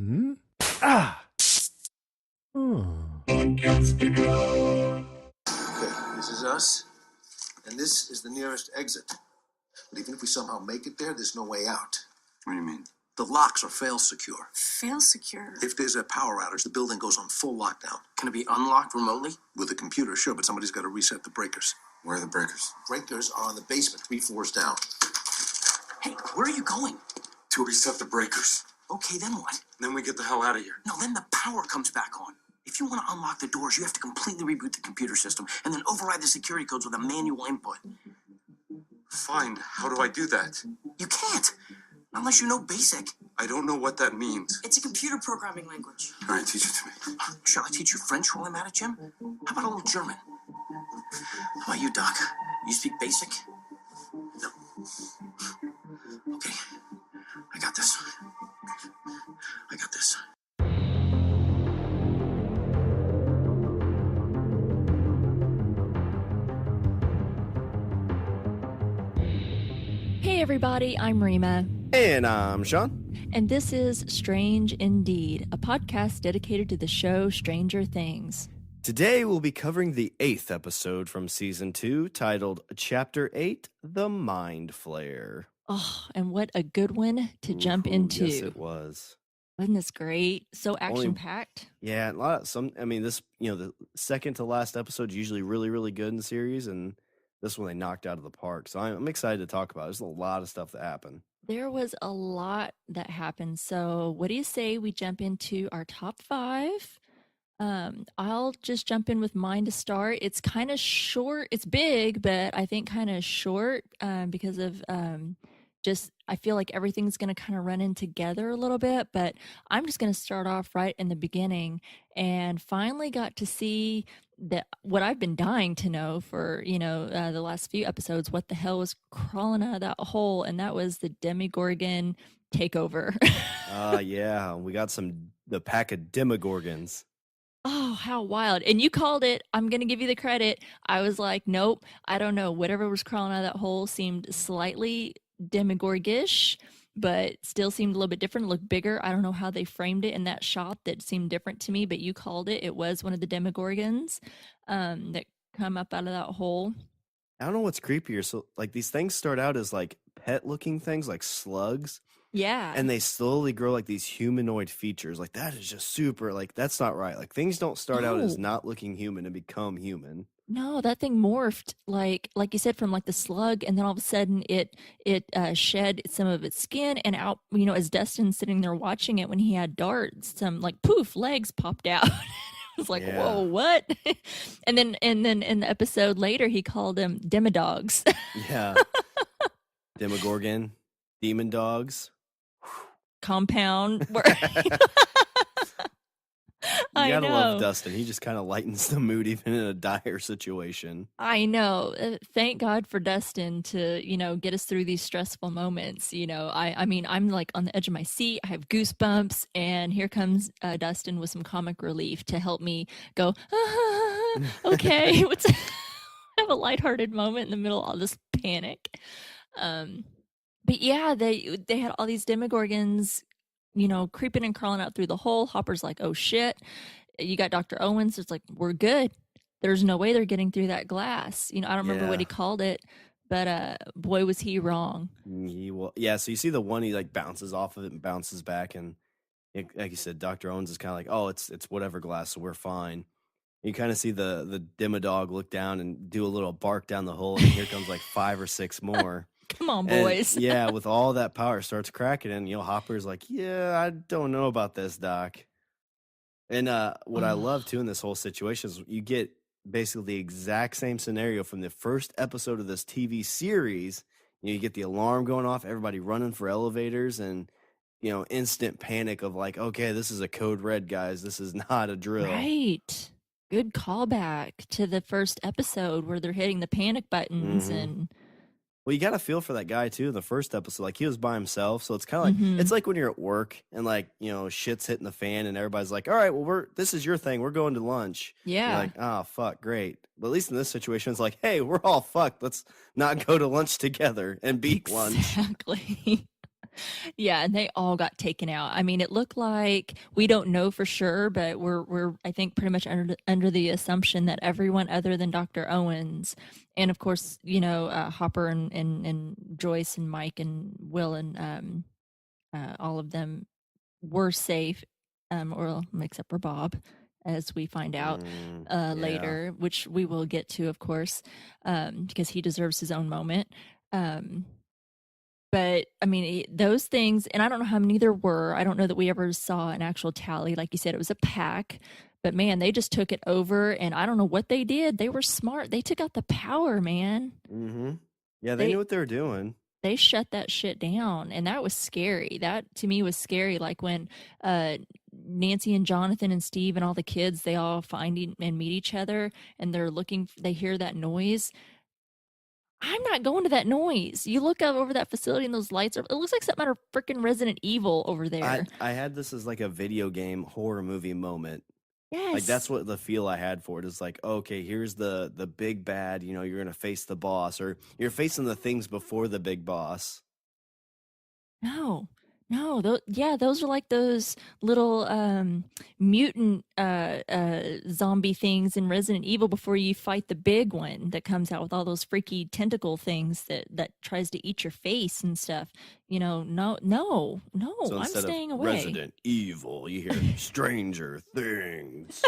Hmm? Ah! Okay, this is us, and this is the nearest exit. But even if we somehow make it there, there's no way out. What do you mean? The locks are fail-secure. Fail-secure? If there's a power outage, the building goes on full lockdown. Can it be unlocked remotely? With a computer, sure, but somebody's got to reset the breakers. Where are the breakers? Breakers are in the basement, 3 floors down. Hey, where are you going? To reset the breakers. Okay, then what? Then we get the hell out of here. No, then the power comes back on. If you want to unlock the doors, you have to completely reboot the computer system and then override the security codes with a manual input. Fine. How do I do that? You can't, unless you know BASIC. I don't know what that means. It's a computer programming language. All right, teach it to me. Shall I teach you French while I'm at it, Jim? How about a little German? How about you, Doc? You speak BASIC? No. Okay. I got this. I got this. Hey everybody, I'm Rima. And I'm Shawn. And this is Strange Indeed, a podcast dedicated to the show Stranger Things. Today we'll be covering the 8th episode from Season 2, titled Chapter 8, The Mind Flayer. Oh, and what a good one to jump into. Yes, it was. Wasn't this great? So action-packed. Yeah, the second to last episode is usually really, really good in the series, and this one they knocked out of the park. So I'm excited to talk about it. There's a lot of stuff that happened. There was a lot that happened. So what do you say we jump into our top 5? I'll just jump in with mine to start. It's kind of short. It's big, but I think kind of short because of I feel like everything's going to kind of run in together a little bit. But I'm just going to start off right in the beginning and finally got to see that what I've been dying to know for, the last few episodes, what the hell was crawling out of that hole. And that was the Demogorgon takeover. Yeah, we got the pack of Demogorgons. Oh, how wild. And you called it. I'm going to give you the credit. I was like, nope, I don't know. Whatever was crawling out of that hole seemed slightly Demogorgish, but still seemed a little bit different. It looked bigger. I don't know how they framed it in that shot that seemed different to me, but you called it. It was one of the Demogorgons that come up out of that hole. I don't know what's creepier. So, these things start out as, pet-looking things, like slugs. Yeah. And they slowly grow like these humanoid features. Like, that is just super, that's not right. Like, things don't start out as not looking human and become human. No, that thing morphed, like you said, from the slug, and then all of a sudden it shed some of its skin, and out, as Dustin's sitting there watching it when he had darts, some poof, legs popped out. I was like, yeah. Whoa, what? and then in the episode later, he called them Demodogs. Yeah. Demogorgon, demon dogs. Compound. You gotta love Dustin. He just kind of lightens the mood even in a dire situation. I know. Thank God for Dustin to, get us through these stressful moments. I mean, I'm on the edge of my seat. I have goosebumps, and here comes Dustin with some comic relief to help me go, okay, have a lighthearted moment in the middle of all this panic. But yeah, they had all these Demogorgons, creeping and crawling out through the hole. Hopper's like, oh shit. You got Dr. Owens. It's like, we're good. There's no way they're getting through that glass. I don't remember what he called it, but boy, was he wrong. Yeah, so you see the one, he bounces off of it and bounces back. And like you said, Dr. Owens is kind of like, oh, it's whatever glass, so we're fine. You kind of see the Demodog look down and do a little bark down the hole, and here comes 5 or 6 more. Come on, boys. And, yeah, with all that power, starts cracking, and Hopper's like, yeah, I don't know about this, Doc. And what I love too in this whole situation is you get basically the exact same scenario from the first episode of this TV series. You get the alarm going off, everybody running for elevators, and instant panic of okay, this is a code red, guys. This is not a drill. Right. Good callback to the first episode where they're hitting the panic buttons and. Well, you got to feel for that guy, too, in the first episode. He was by himself, so it's kind of it's like when you're at work and, shit's hitting the fan and everybody's like, all right, well, this is your thing. We're going to lunch. Yeah. You're like, oh, fuck, great. But at least in this situation, it's like, hey, we're all fucked. Let's not go to lunch together and beat lunch. Exactly. Yeah, and they all got taken out. I mean, it looked like we don't know for sure, but we're I think pretty much under the assumption that everyone other than Dr. Owens, and of course, Hopper and Joyce and Mike and Will and all of them were safe, or except for Bob, as we find out Yeah. later, which we will get to, of course, because he deserves his own moment. But I mean, those things, and I don't know how many there were. I don't know that we ever saw an actual tally. Like you said, it was a pack. But man, they just took it over, and I don't know what they did. They were smart. They took out the power, man. Mm-hmm. Yeah, they knew what they were doing. They shut that shit down, and that was scary. That to me was scary. Like when Nancy and Jonathan and Steve and all the kids, they all find and meet each other, and they hear that noise. I'm not going to that noise. You look out over that facility and those lights it looks like something out of freaking Resident Evil over there. I had this as like a video game horror movie moment. Yes. Like that's what the feel I had for it is like, okay, here's the big bad, you're gonna face the boss, or you're facing the things before the big boss. No, those are like those little mutant zombie things in Resident Evil before you fight the big one that comes out with all those freaky tentacle things that tries to eat your face and stuff. No, So I'm instead staying of away. Resident Evil, you hear Stranger Things.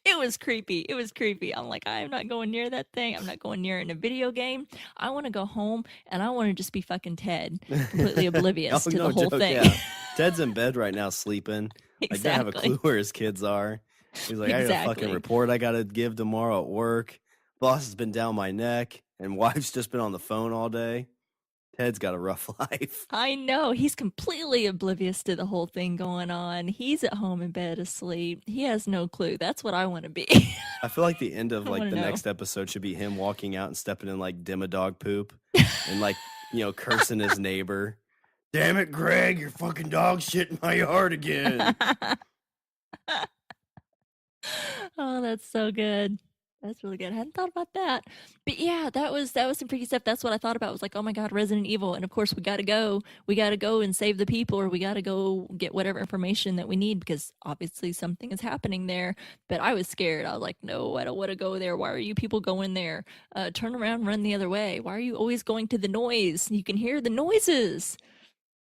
It was creepy. I'm like, I'm not going near that thing. I'm not going near it in a video game. I want to go home and I want to just be fucking Ted, completely oblivious to the whole thing. Yeah. Ted's in bed right now sleeping. Exactly. Like, they have a clue where his kids are. He's like, I got a fucking report I got to give tomorrow at work. Boss has been down my neck, and wife's just been on the phone all day. Ted's got a rough life. I know. He's completely oblivious to the whole thing going on. He's at home in bed asleep. He has no clue. That's what I want to be. I feel like the end of like the know. next episode should be him walking out and stepping in like Demodog poop and like, cursing his neighbor. Damn it, Greg, your fucking dog shit in my yard again. Oh, that's so good. That's really good. I hadn't thought about that. But yeah, that was some freaky stuff. That's what I thought about. It was like, oh my God, Resident Evil. And of course we gotta go. We gotta go and save the people, or we gotta go get whatever information that we need, because obviously something is happening there. But I was scared. I was like, no, I don't want to go there. Why are you people going there? Turn around, run the other way. Why are you always going to the noise? You can hear the noises.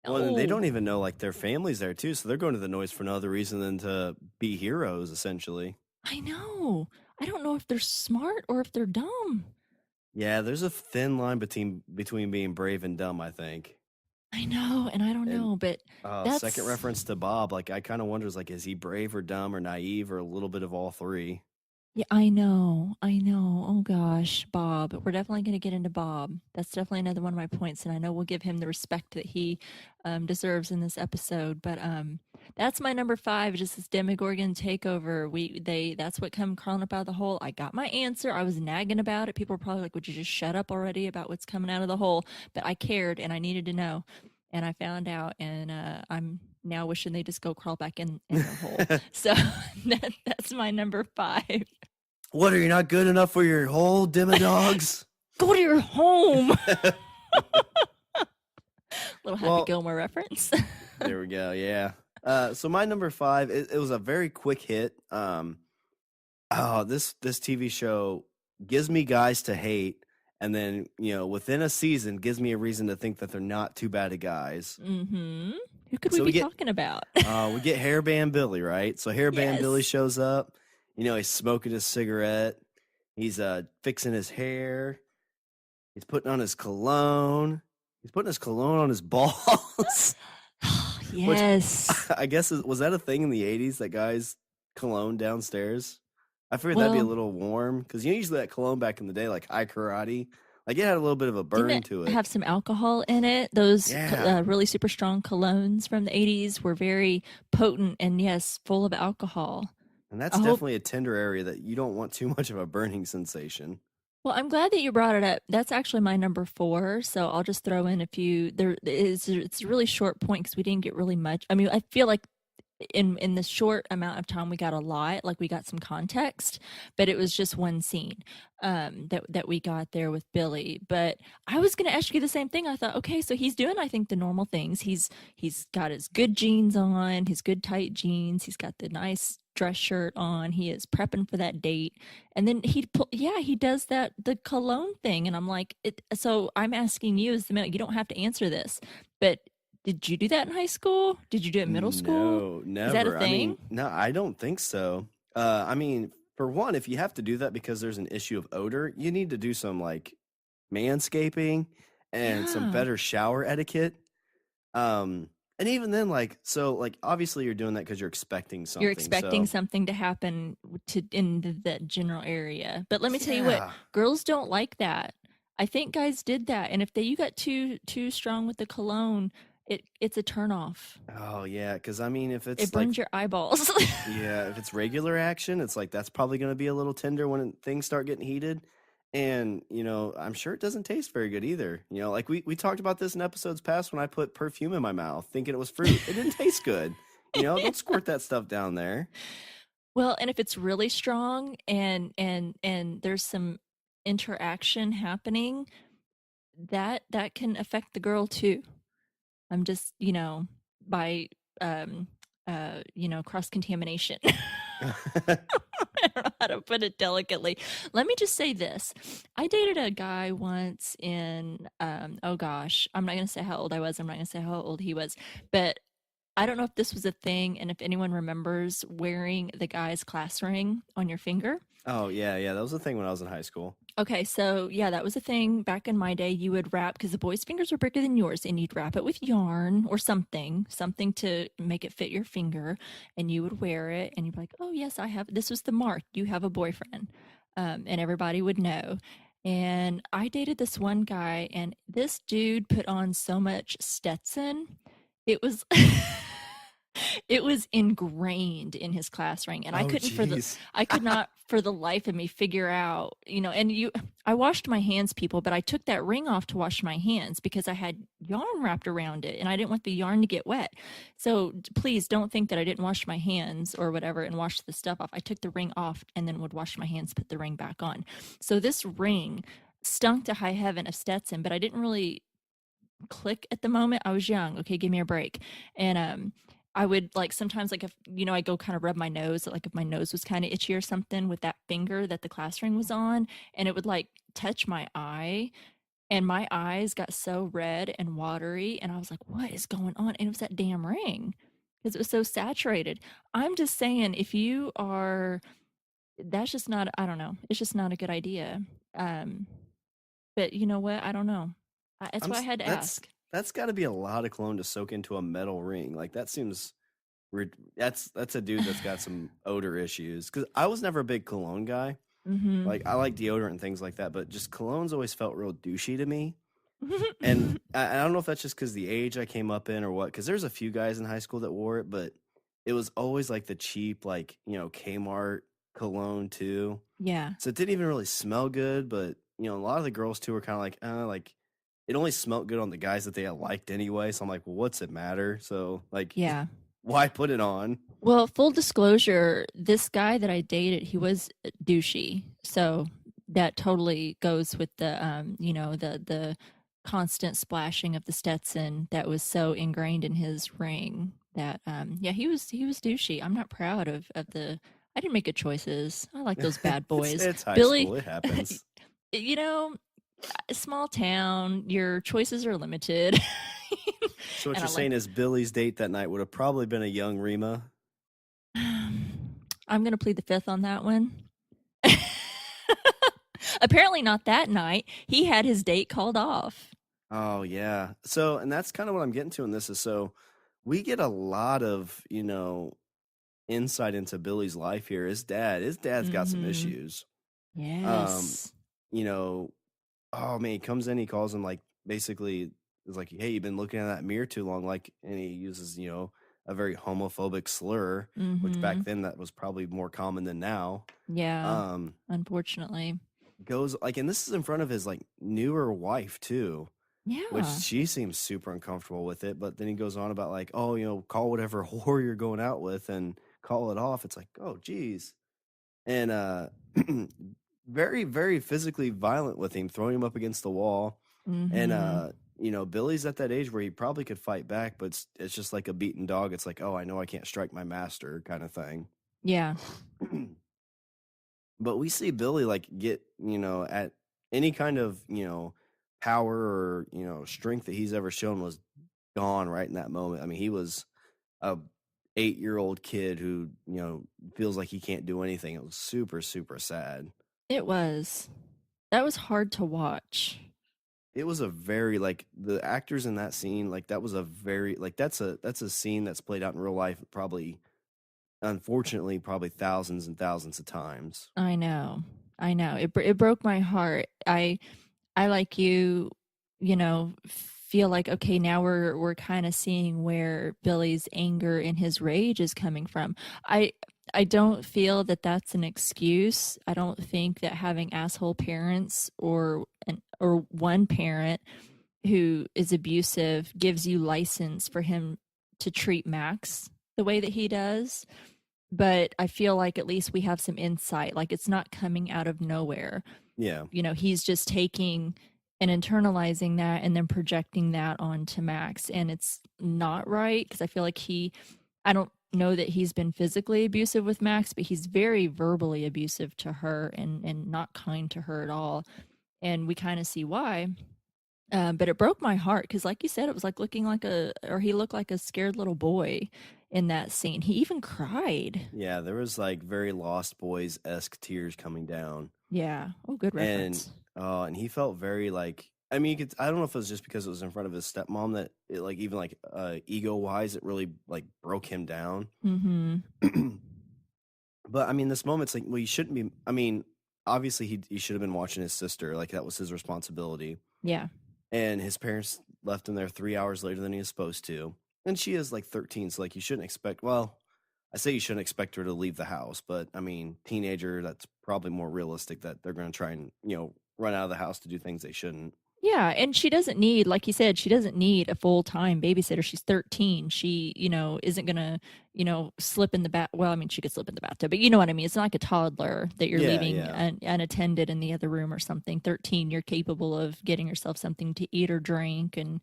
Well, and they don't even know like their family's there too, so they're going to the noise for no other reason than to be heroes, essentially. I know. I don't know if they're smart or if they're dumb. Yeah, there's a thin line between being brave and dumb, I think. I know, and I don't know, but that's... second reference to Bob, like I kind of wonder, is he brave or dumb or naive or a little bit of all three? Yeah, I know. Oh gosh, Bob. We're definitely going to get into Bob. That's definitely another one of my points, and I know we'll give him the respect that he deserves in this episode. But that's my number 5, just this Demogorgon takeover. That's what come crawling up out of the hole. I got my answer. I was nagging about it. People were probably like, "Would you just shut up already about what's coming out of the hole?" But I cared, and I needed to know, and I found out, and I'm now wishing they just go crawl back in the hole. So that's my number 5. What, are you not good enough for your hole, Demodogs? Go to your home. Little Happy Gilmore reference. There we go. Yeah. So my number 5, it was a very quick hit. This TV show gives me guys to hate, and then within a season gives me a reason to think that they're not too bad of guys. Mm-hmm. Who could we be talking about? We get Hairband Billy, right? So Hairband Billy shows up. He's smoking his cigarette. He's fixing his hair. He's putting on his cologne. He's putting his cologne on his balls. Yes. Which, I guess, was that a thing in the 80s, that guys cologne downstairs? I figured that'd be a little warm, because usually that cologne back in the day, like High Karate, like it had a little bit of a burn to it. Have some alcohol in it. Those really super strong colognes from the 80s were very potent and, yes, full of alcohol. And that's definitely a tender area that you don't want too much of a burning sensation. Well, I'm glad that you brought it up. That's actually my number 4, so I'll just throw in a few. It's a really short point because we didn't get really much. I mean, I feel like in the short amount of time we got a lot, like we got some context, but it was just one scene that we got there with Billy. But I was going to ask you the same thing. I thought, okay, so he's doing, I think, the normal things. He's got his good jeans on, his good tight jeans. He's got the nice dress shirt on. He is prepping for that date, and then he does the cologne thing, and I'm like, so I'm asking you, as the minute, you don't have to answer this, but did you do that in high school? Did you do it in middle school? No, never. Is that a thing? I mean, no, I don't think so. I mean, for one, if you have to do that because there's an issue of odor, you need to do some like manscaping and some Yeah. better shower etiquette. And even then, like, so, like, obviously you're doing that because you're expecting something. You're expecting so, something to happen in the general area. But let me tell you what, yeah. girls don't like that. I think guys did that, and if you got too strong with the cologne, it's a turnoff. Oh yeah, because I mean, if It it's like, burns your eyeballs. yeah, if it's regular action, it's like that's probably going to be a little tender when things start getting heated. And, I'm sure it doesn't taste very good either. Like we talked about this in episodes past when I put perfume in my mouth thinking it was fruit. It didn't taste good. Don't squirt that stuff down there. Well, and if it's really strong and there's some interaction happening, that can affect the girl too. I'm just, by cross contamination. I don't know how to put it delicately. Let me just say this. I dated a guy once in oh gosh, I'm not going to say how old I was. I'm not going to say how old he was. But I don't know if this was a thing and if anyone remembers wearing the guy's class ring on your finger. Oh, yeah. That was a thing when I was in high school. Okay, so yeah, that was a thing back in my day. You would wrap, because the boys' fingers were bigger than yours, and you'd wrap it with yarn or something to make it fit your finger, and you would wear it, and you'd be like, oh yes, this was the mark, you have a boyfriend, and everybody would know. And I dated this one guy, and this dude put on so much Stetson. It was it was ingrained in his class ring, and I could not for the life of me figure out, I washed my hands, people, but I took that ring off to wash my hands because I had yarn wrapped around it and I didn't want the yarn to get wet. So please don't think that I didn't wash my hands or whatever and wash the stuff off. I took the ring off and then would wash my hands, put the ring back on. So this ring stunk to high heaven of Stetson, but I didn't really click at the moment. I was young. Okay, give me a break. And I would sometimes if I go kind of rub my nose, like if my nose was kind of itchy or something with that finger that the class ring was on, and it would touch my eye, and my eyes got so red and watery, and I was like, what is going on? And it was that damn ring because it was so saturated. I'm just saying, if you are, that's just not, I don't know, it's just not a good idea. But you know what? I don't know. That's why I had to ask. That's got to be a lot of cologne to soak into a metal ring. Like that seems, that's a dude that's got some odor issues. Because I was never a big cologne guy. Mm-hmm. Like I like deodorant and things like that, but just colognes always felt real douchey to me. And I don't know if that's just because the age I came up in or what. Because there's a few guys in high school that wore it, but it was always like the cheap, Kmart cologne too. Yeah. So it didn't even really smell good, but a lot of the girls too were kind of like it only smelled good on the guys that they liked anyway. So I'm like, well, what's it matter? So yeah, why put it on? Well, full disclosure, this guy that I dated, he was douchey. So that totally goes with the the constant splashing of the Stetson that was so ingrained in his ring that he was douchey. I'm not proud of the. I didn't make good choices. I like those bad boys. It's high Billy, school. It happens. A small town, your choices are limited. So what you're saying is Billy's date that night would have probably been a young Rima? I'm going to plead the fifth on that one. Apparently not that night. He had his date called off. Oh, yeah. So, and that's kind of what I'm getting to in this is, so we get a lot of, insight into Billy's life here. His dad's got some issues. Yes. Oh man, he comes in, he calls him basically is like, hey, you've been looking at that mirror too long, and he uses, a very homophobic slur, which back then that was probably more common than now. Yeah. Unfortunately. Goes and this is in front of his newer wife too. which Yeah. she seems super uncomfortable with it. But then he goes on about like, oh, call whatever whore you're going out with and call it off. It's like, oh, geez. And very, very physically violent with him, throwing him up against the wall. And Mhm. Billy's at that age where he probably could fight back, but it's just like a beaten dog. It's like, oh, I know I can't strike my master kind of thing. Yeah. But we see Billy like get, at any kind of, power or, strength that he's ever shown was gone right in that moment. I mean, he was a 8-year-old kid who, feels like he can't do anything. It was super, super sad. It was. That was hard to watch. It was a very like the actors in that scene, like that was a very like that's a scene that's played out in real life probably unfortunately probably thousands and thousands of times. I know. I know. It broke my heart. I like you, feel like okay, now we're kind of seeing where Billy's anger and his rage is coming from. I don't feel that that's an excuse. I don't think that having asshole parents or one parent who is abusive gives you license for him to treat Max the way that he does. But I feel like at least we have some insight. Like it's not coming out of nowhere. Yeah. He's just taking and internalizing that and then projecting that onto Max. And it's not right because I feel like I don't know that he's been physically abusive with Max, but he's very verbally abusive to her and not kind to her at all. And we kind of see why. But it broke my heart because, like you said, it was like he looked like a scared little boy in that scene. He even cried. Yeah, there was like very Lost Boys-esque tears coming down. Yeah. Oh, good reference. And he felt very like, I mean, I don't know if it was just because it was in front of his stepmom that it like even like ego-wise it really like broke him down. Mm-hmm. But I mean, this moment's like, well, you shouldn't be. I mean, obviously he should have been watching his sister. Like that was his responsibility. Yeah. And his parents left him there 3 hours later than he was supposed to. And she is like 13, so like you shouldn't expect. Well, I say you shouldn't expect her to leave the house, but I mean, teenager, that's probably more realistic that they're going to try and run out of the house to do things they shouldn't. Yeah, and she doesn't need, like you said, she doesn't need a full-time babysitter. She's 13. She, isn't gonna, slip in the bath. Well, I mean, she could slip in the bathtub, but you know what I mean. It's not like a toddler that you're leaving unattended in the other room or something. 13, you're capable of getting yourself something to eat or drink, and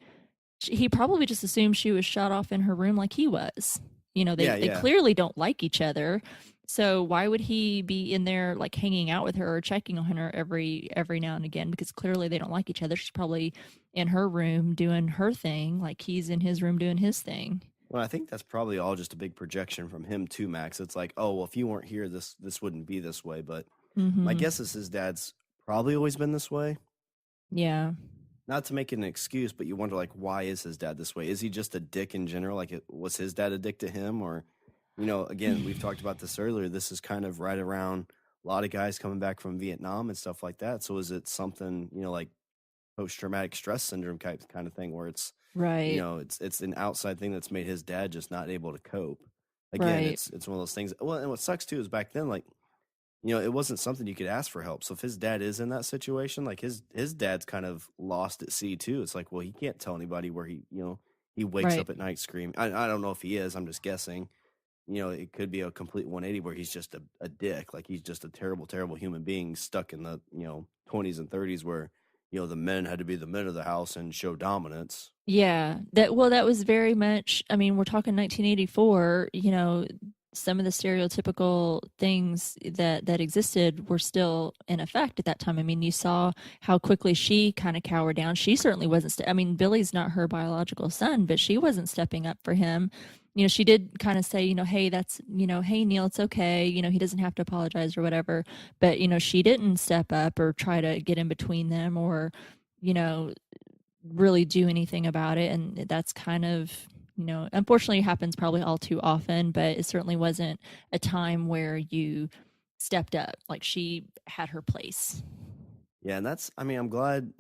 he probably just assumed she was shut off in her room like he was. They clearly don't like each other. So why would he be in there like hanging out with her or checking on her every now and again? Because clearly they don't like each other. She's probably in her room doing her thing, like he's in his room doing his thing. Well, I think that's probably all just a big projection from him to Max. It's like, oh, well, if you weren't here, this wouldn't be this way. But my guess is his dad's probably always been this way. Yeah. Not to make it an excuse, but you wonder like, why is his dad this way? Is he just a dick in general? Like, was his dad a dick to him, or? Again, we've talked about this earlier. This is kind of right around a lot of guys coming back from Vietnam and stuff like that. So is it something, like post-traumatic stress syndrome kind of thing where it's, right. It's an outside thing that's made his dad just not able to cope. Again, right. it's one of those things. Well, and what sucks too is back then, like, it wasn't something you could ask for help. So if his dad is in that situation, like his dad's kind of lost at sea too. It's like, well, he can't tell anybody where he wakes up at night screaming. I don't know if he is. I'm just guessing. It could be a complete 180 where he's just a dick. Like he's just a terrible, terrible human being stuck in the, 20s and 30s where, the men had to be the men of the house and show dominance. Yeah. That was very much, I mean, we're talking 1984, some of the stereotypical things that existed were still in effect at that time. I mean, you saw how quickly she kind of cowered down. She certainly wasn't. I mean, Billy's not her biological son, but she wasn't stepping up for him. She did kind of say, hey, that's, hey, Neil, it's okay. He doesn't have to apologize or whatever. But, she didn't step up or try to get in between them or, really do anything about it. And that's kind of, unfortunately happens probably all too often, but it certainly wasn't a time where you stepped up. Like she had her place. Yeah. And I'm glad,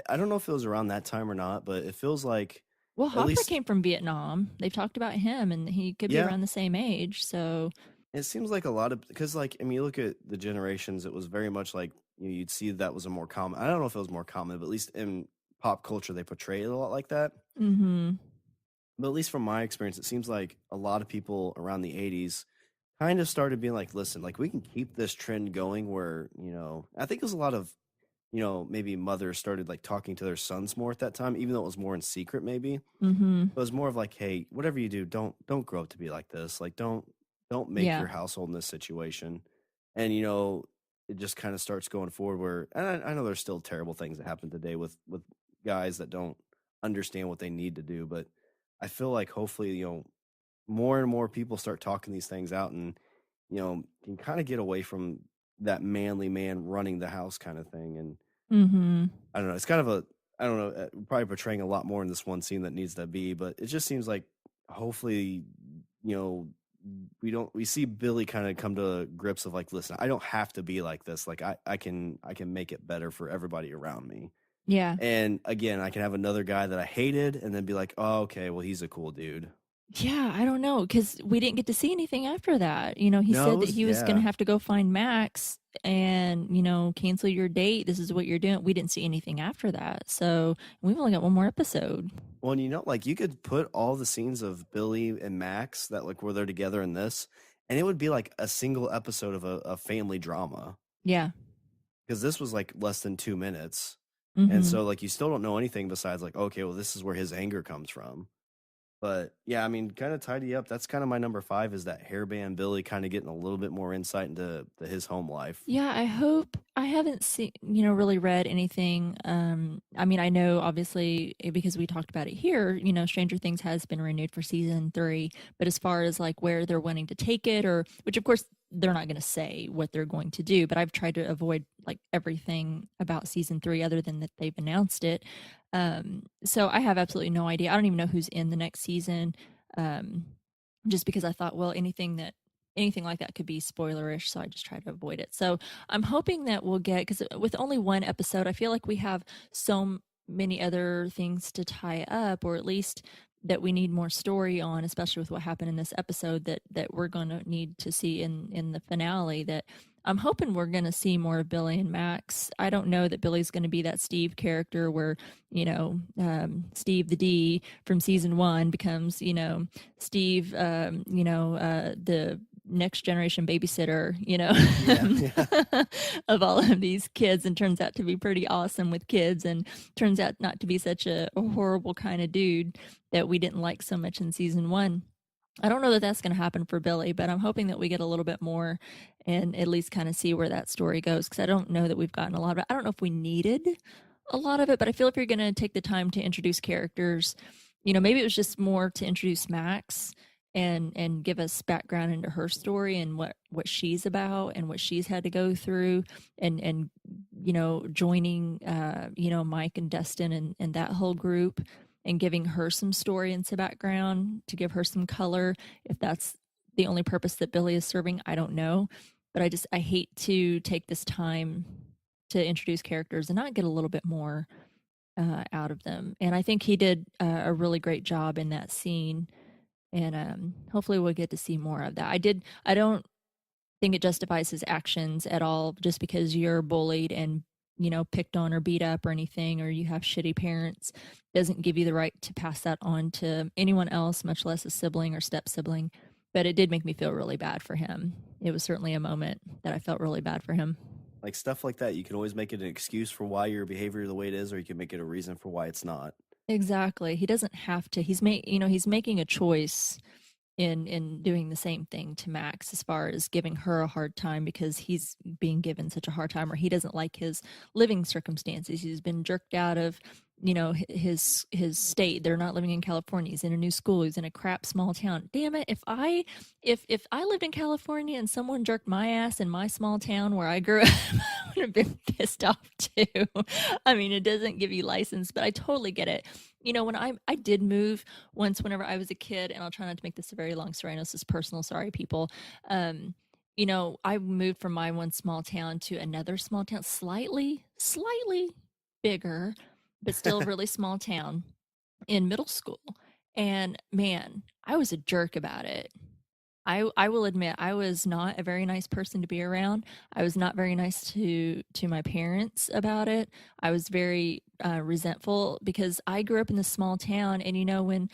I don't know if it was around that time or not, but it feels like, well, Hopper came from Vietnam. They've talked about him and he could be around the same age. So it seems like a lot of, because like, I mean, you look at the generations, it was very much like, you'd see that was a more common, I don't know if it was more common, but at least in pop culture, they portray it a lot like that. Mm-hmm. But at least from my experience, it seems like a lot of people around the 80s kind of started being like, listen, like we can keep this trend going where, I think there's a lot of, maybe mothers started like talking to their sons more at that time, even though it was more in secret, maybe. Mm-hmm. It was more of like, hey, whatever you do, don't grow up to be like this. Like don't make Yeah. your household in this situation. And it just kind of starts going forward where, and I know there's still terrible things that happen today with guys that don't understand what they need to do, but I feel like hopefully, more and more people start talking these things out and, can kind of get away from that manly man running the house kind of thing. And Mm-hmm. I don't know, it's kind of I don't know, probably portraying a lot more in this one scene that needs to be, but it just seems like hopefully, we see Billy kind of come to grips of like, listen, I don't have to be like this. Like I can make it better for everybody around me. Yeah. And again, I can have another guy that I hated and then be like, oh, okay, well, he's a cool dude. Yeah, I don't know, because we didn't get to see anything after that. He No, it said that was- he was going to yeah. have to go find Max and, cancel your date. This is what you're doing. We didn't see anything after that. So we've only got one more episode. Well, and like you could put all the scenes of Billy and Max that like were there together in this, and it would be like a single episode of a family drama. Yeah. Because this was like less than 2 minutes. Mm-hmm. And so like you still don't know anything besides like, okay, well, this is where his anger comes from. But yeah, I mean, kind of tidy up. That's kind of my number 5 is that hairband Billy kind of getting a little bit more insight into his home life. Yeah, I hope. I haven't seen, really read anything. I mean, I know obviously because we talked about it here, Stranger Things has been renewed for season 3, but as far as like where they're wanting to take it, or which of course they're not going to say what they're going to do, but I've tried to avoid like everything about season 3 other than that they've announced it. So I have absolutely no idea. I don't even know who's in the next season. Just because I thought, well, anything like that could be spoilerish, so I just try to avoid it. So I'm hoping that we'll get, because with only one episode, I feel like we have so many other things to tie up, or at least that we need more story on, especially with what happened in this episode that we're going to need to see in the finale. That I'm hoping we're going to see more of Billy and Max. I don't know that Billy's going to be that Steve character where, Steve the D from season 1 becomes, Steve, the next generation babysitter, Yeah. of all of these kids, and turns out to be pretty awesome with kids, and turns out not to be such a horrible kind of dude that we didn't like so much in season 1. I don't know that that's going to happen for Billy, but I'm hoping that we get a little bit more and at least kind of see where that story goes, because I don't know that we've gotten a lot of it. I don't know if we needed a lot of it, but I feel if you're going to take the time to introduce characters, maybe it was just more to introduce Max and give us background into her story and what she's about and what she's had to go through, and joining Mike and Dustin and that whole group, and giving her some story and some background to give her some color. If that's the only purpose that Billy is serving, I don't know. But I hate to take this time to introduce characters and not get a little bit more out of them. And I think he did a really great job in that scene. And hopefully we'll get to see more of that. I don't think it justifies his actions at all, just because you're bullied and picked on or beat up or anything, or you have shitty parents, doesn't give you the right to pass that on to anyone else, much less a sibling or step sibling. But it did make me feel really bad for him. It was certainly a moment that I felt really bad for him. Like stuff like that, you can always make it an excuse for why your behavior is the way it is, or you can make it a reason for why it's not. Exactly. He doesn't have to. He's making a choice in doing the same thing to Max, as far as giving her a hard time because he's being given such a hard time, or he doesn't like his living circumstances. He's been jerked out of his state. They're not living in California. He's in a new school. He's in a crap small town. Damn it, if I lived in California and someone jerked my ass in my small town where I grew up, I would have been pissed off too. I mean, it doesn't give you license, but I totally get it. When I did move once whenever I was a kid, and I'll try not to make this a very long story. I know this is personal, sorry people. I moved from my one small town to another small town, slightly bigger, but still really small town, in middle school. And man, I was a jerk about it. I will admit I was not a very nice person to be around. I was not very nice to my parents about it. I was very resentful because I grew up in this small town, and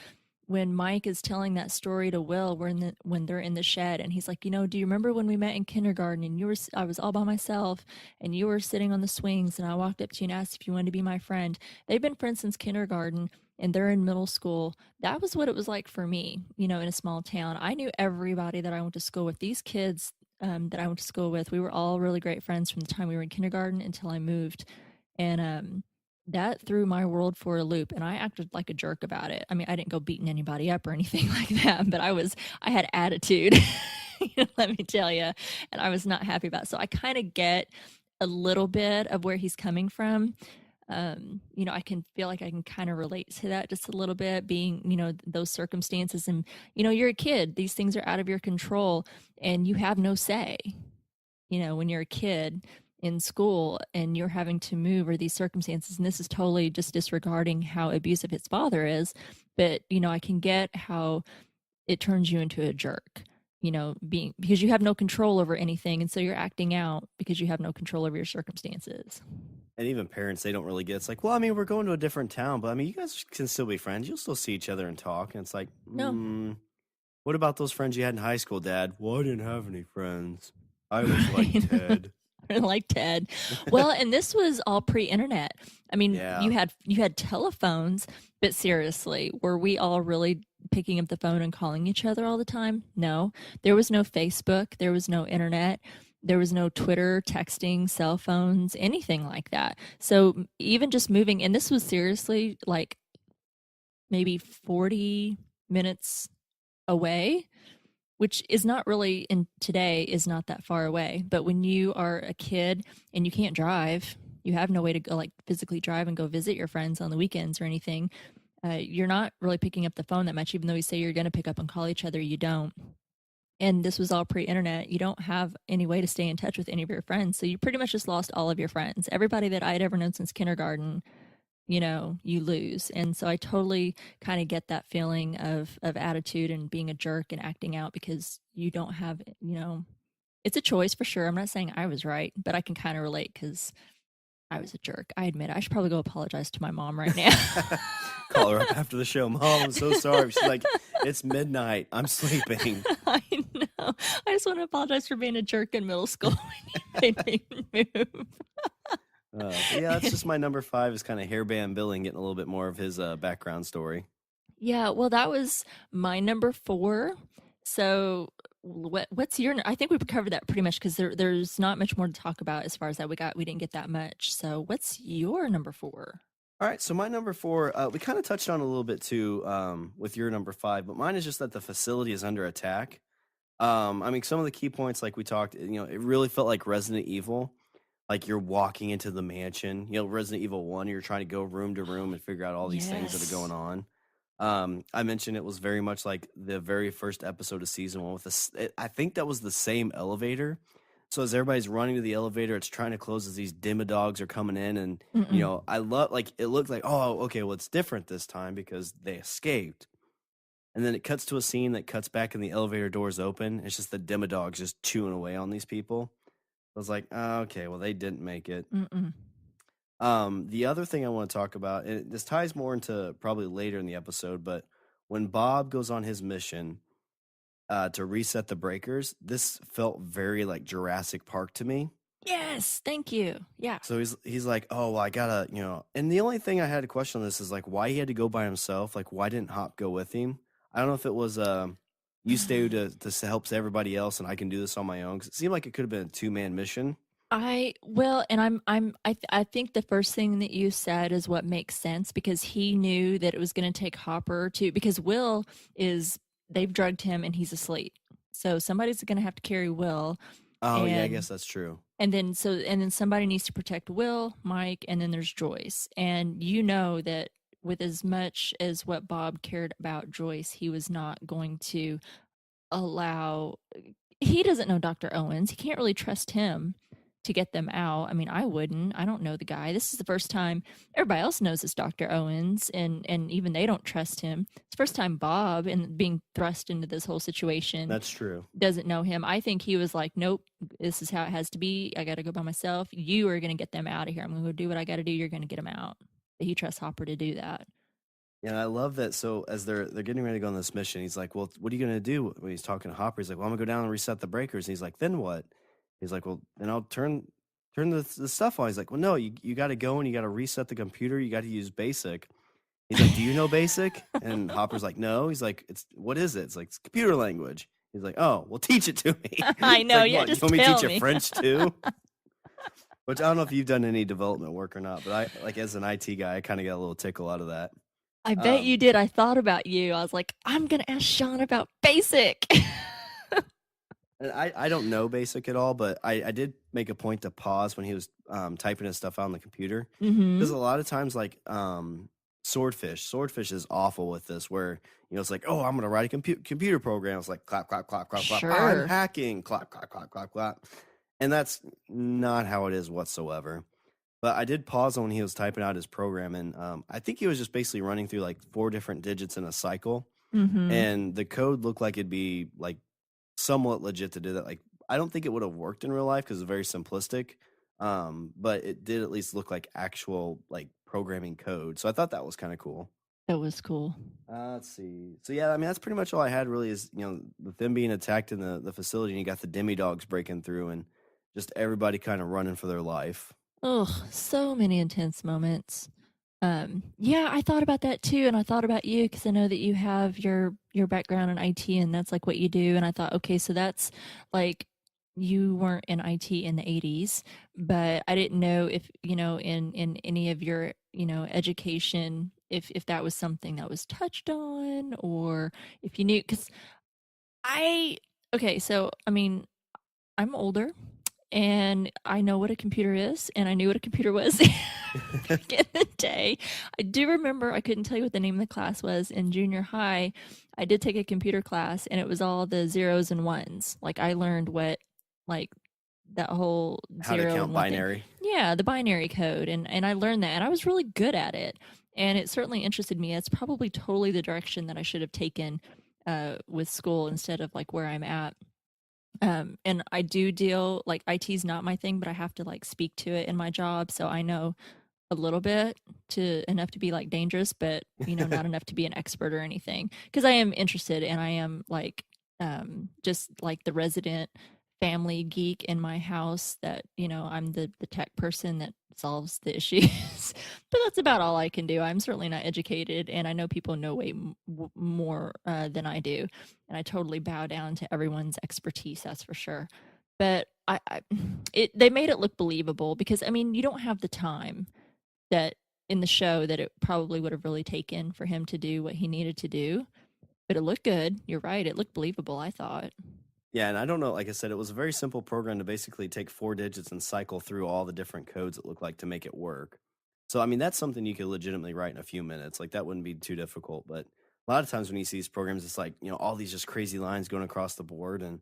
when Mike is telling that story to Will, when they're in the shed, and he's like, do you remember when we met in kindergarten, and I was all by myself, and you were sitting on the swings, and I walked up to you and asked if you wanted to be my friend. They've been friends since kindergarten, and they're in middle school. That was what it was like for me, in a small town. I knew everybody that I went to school with. These kids that I went to school with, we were all really great friends from the time we were in kindergarten until I moved, and that threw my world for a loop, and I acted like a jerk about it. I mean, I didn't go beating anybody up or anything like that, but I had attitude, let me tell you, and I was not happy about it. So I kind of get a little bit of where he's coming from. I can feel like I can kind of relate to that just a little bit, being, those circumstances, and, you're a kid, these things are out of your control, and you have no say, when you're a kid in school and you're having to move, or these circumstances, and this is totally just disregarding how abusive his father is, but I can get how it turns you into a jerk, because you have no control over anything, and so you're acting out because you have no control over your circumstances. And even parents, they don't really get. It's like, well, I mean, we're going to a different town, but I mean, you guys can still be friends. You'll still see each other and talk. And it's like, No. What about those friends you had in high school, Dad? Well, I didn't have any friends. I was like Ted. Like Ted. Well, and this was all pre-internet. I mean, Yeah. you had telephones, but seriously, were we all really picking up the phone and calling each other all the time? No. There was no Facebook. There was no internet. There was no Twitter, texting, cell phones, anything like that. So even just moving, and this was seriously like maybe 40 minutes away, which is not really, in today, is not that far away. But when you are a kid and you can't drive, you have no way to go, like, physically drive and go visit your friends on the weekends or anything, you're not really picking up the phone that much. Even though you say you're going to pick up and call each other, you don't. And this was all pre-internet. You don't have any way to stay in touch with any of your friends. So you pretty much just lost all of your friends. Everybody that I had ever known since kindergarten, you lose. And so I totally kind of get that feeling of attitude and being a jerk and acting out, because you don't have, it's a choice for sure. I'm not saying I was right, but I can kind of relate because I was a jerk. I admit it. I should probably go apologize to my mom right now. Call her up after the show. Mom, I'm so sorry. She's like, it's midnight. I'm sleeping. I know. I just want to apologize for being a jerk in middle school when you made me move. Yeah, that's just my number 5 is kind of hairband Billy, and getting a little bit more of his background story. Yeah, well, that was my number 4. So what's your? I think we've covered that pretty much, because there's not much more to talk about as far as that. We didn't get that much. So what's your number 4? All right, so my number 4, we kind of touched on a little bit too with your number 5, but mine is just that the facility is under attack. I mean, some of the key points, like we talked, it really felt like Resident Evil. Like you're walking into the mansion, Resident Evil 1, you're trying to go room to room and figure out all these things that are going on. I mentioned it was very much like the very first episode of season 1 with this. I think that was the same elevator. So as everybody's running to the elevator, it's trying to close as these demodogs are coming in. And, I love, like, it looked like, oh, okay, well, it's different this time because they escaped. And then it cuts to a scene that cuts back and the elevator doors open. It's just the demodogs just chewing away on these people. I was like, oh, okay, well, they didn't make it. The other thing I want to talk about, and this ties more into probably later in the episode, but when Bob goes on his mission to reset the breakers, this felt very like Jurassic Park to me. Yes, thank you. Yeah. So he's like, oh, well, I gotta, and the only thing I had a question on this is like why he had to go by himself. Like, why didn't Hop go with him? I don't know if it was you stay to help everybody else, and I can do this on my own. Because it seemed like it could have been a 2-man mission. I think the first thing that you said is what makes sense, because he knew that it was going to take Hopper because Will they've drugged him and he's asleep. So somebody's going to have to carry Will. Oh, yeah, I guess that's true. And then somebody needs to protect Will, Mike, and then there's Joyce. And that with as much as what Bob cared about Joyce, he was not going to allow. He doesn't know Dr. Owens. He can't really trust him to get them out. I mean, I wouldn't. I don't know the guy. This is the first time everybody else knows it's Dr. Owens, and even they don't trust him. It's the first time Bob, and being thrust into this whole situation, That's true. doesn't know him. I think he was like, nope, this is how it has to be. I got to go by myself. You are going to get them out of here. I'm going to do what I got to do. You're going to get them out. But he trusts Hopper to do that. Yeah, I love that. So as they're getting ready to go on this mission, he's like, "Well, what are you gonna do?" When he's talking to Hopper, he's like, "Well, I'm gonna go down and reset the breakers." And he's like, "Then what?" He's like, "Well, then I'll turn the stuff on." He's like, "Well, no, you got to go and you got to reset the computer. You got to use BASIC." He's like, "Do you know BASIC?" And Hopper's like, "No." He's like, what is it?" It's like, "It's computer language." He's like, "Oh, well, teach it to me." I It's know, like, yeah, "What, just you want me to tell teach you me." French too? Which I don't know if you've done any development work or not, but I like as an IT guy, I kind of got a little tickle out of that. I bet you did. I thought about you. I was like, I'm going to ask Shawn about BASIC. And I don't know BASIC at all, but I did make a point to pause when he was typing his stuff out on the computer. Because a lot of times, like Swordfish is awful with this, where it's like, oh, I'm going to write a computer program. It's like clap, clap, clap, clap, clap. Sure. I'm hacking, clap, clap, clap, clap, clap. And that's not how it is whatsoever. But I did pause on when he was typing out his program, and I think he was just basically running through like 4 different digits in a cycle, and the code looked like it'd be like somewhat legit to do that. Like, I don't think it would have worked in real life because it's very simplistic, but it did at least look like actual like programming code. So I thought that was kind of cool. That was cool. Let's see. So yeah, I mean that's pretty much all I had really is with them being attacked in the facility, and you got the demi-dogs breaking through, and just everybody kind of running for their life. Ugh, so many intense moments. Yeah, I thought about that too, and I thought about you because I know that you have your background in IT, and that's like what you do. And I thought, okay, so that's like you weren't in IT in the 80s, but I didn't know if in any of your education if that was something that was touched on, or if you knew. Because so I mean, I'm older, and I know what a computer is, and I knew what a computer was back in the day. I do remember, I couldn't tell you what the name of the class was in junior high. I did take a computer class, and it was all the zeros and ones. Like, I learned what, like, that whole How zero to count and one binary. thing. Yeah, the binary code, and I learned that, and I was really good at it, and it certainly interested me. It's probably totally the direction that I should have taken with school instead of, like, where I'm at. And I do deal, like, IT's not my thing, but I have to like speak to it in my job. So I know a little bit enough to be like dangerous, but not enough to be an expert or anything. Cause I am interested, and I am like, just like the resident family geek in my house that, I'm the tech person that solves the issues. But that's about all I can do. I'm certainly not educated, and I know people know way more than I do, and I totally bow down to everyone's expertise, that's for sure. But they made it look believable, because I mean, you don't have the time that in the show that it probably would have really taken for him to do what he needed to do. But it looked good. You're right. It looked believable, I thought. Yeah, and I don't know, like I said, it was a very simple program to basically take 4 digits and cycle through all the different codes it looked like to make it work. So, I mean, that's something you could legitimately write in a few minutes. Like, that wouldn't be too difficult. But a lot of times when you see these programs, it's like, all these just crazy lines going across the board. And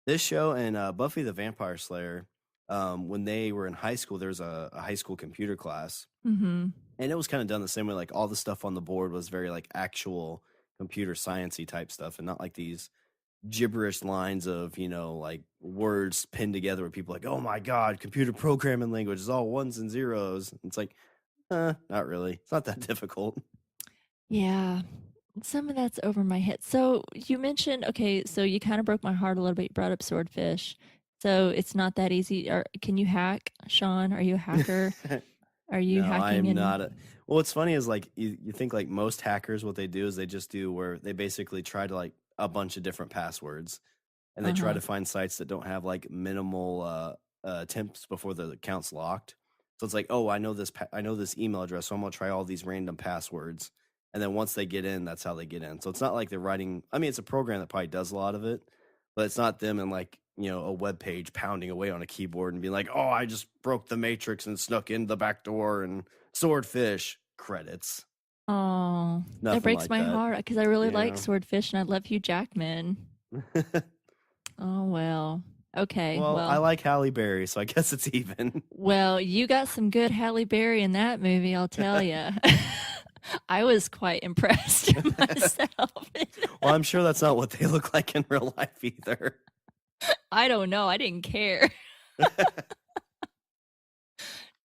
this show and Buffy the Vampire Slayer, when they were in high school, there was a high school computer class. Mm-hmm. And it was kind of done the same way. Like, all the stuff on the board was very, like, actual computer science-y type stuff, and not like these gibberish lines of like words pinned together where people are like, oh my god, computer programming language is all ones and zeros. It's like, not really, it's not that difficult. Yeah, some of that's over my head. So you mentioned, okay, so you kind of broke my heart a little bit. You brought up Swordfish, so it's not that easy. Or can you hack, Shawn? Are you a hacker? Are you No, hacking? I'm not well, what's funny is like you think like most hackers, what they do is they just do where they basically try to like a bunch of different passwords, and they try to find sites that don't have like minimal attempts before the account's locked. So it's like, oh, I know this email address, so I'm gonna try all these random passwords, and then once they get in, that's how they get in. So it's not like they're writing. I mean, it's a program that probably does a lot of it, but it's not them in like a web page pounding away on a keyboard and being like, oh, I just broke the matrix and snuck in the back door and Swordfish credits. Oh, that Nothing breaks like my that. heart, because I really like Yeah. Swordfish, and I love Hugh Jackman. Oh well. Okay, Well, I well, like Halle Berry, so I guess it's even. well, you got some good Halle Berry in that movie, I'll tell you. I was quite impressed myself. Well, I'm sure that's not what they look like in real life either. I don't know. I didn't care.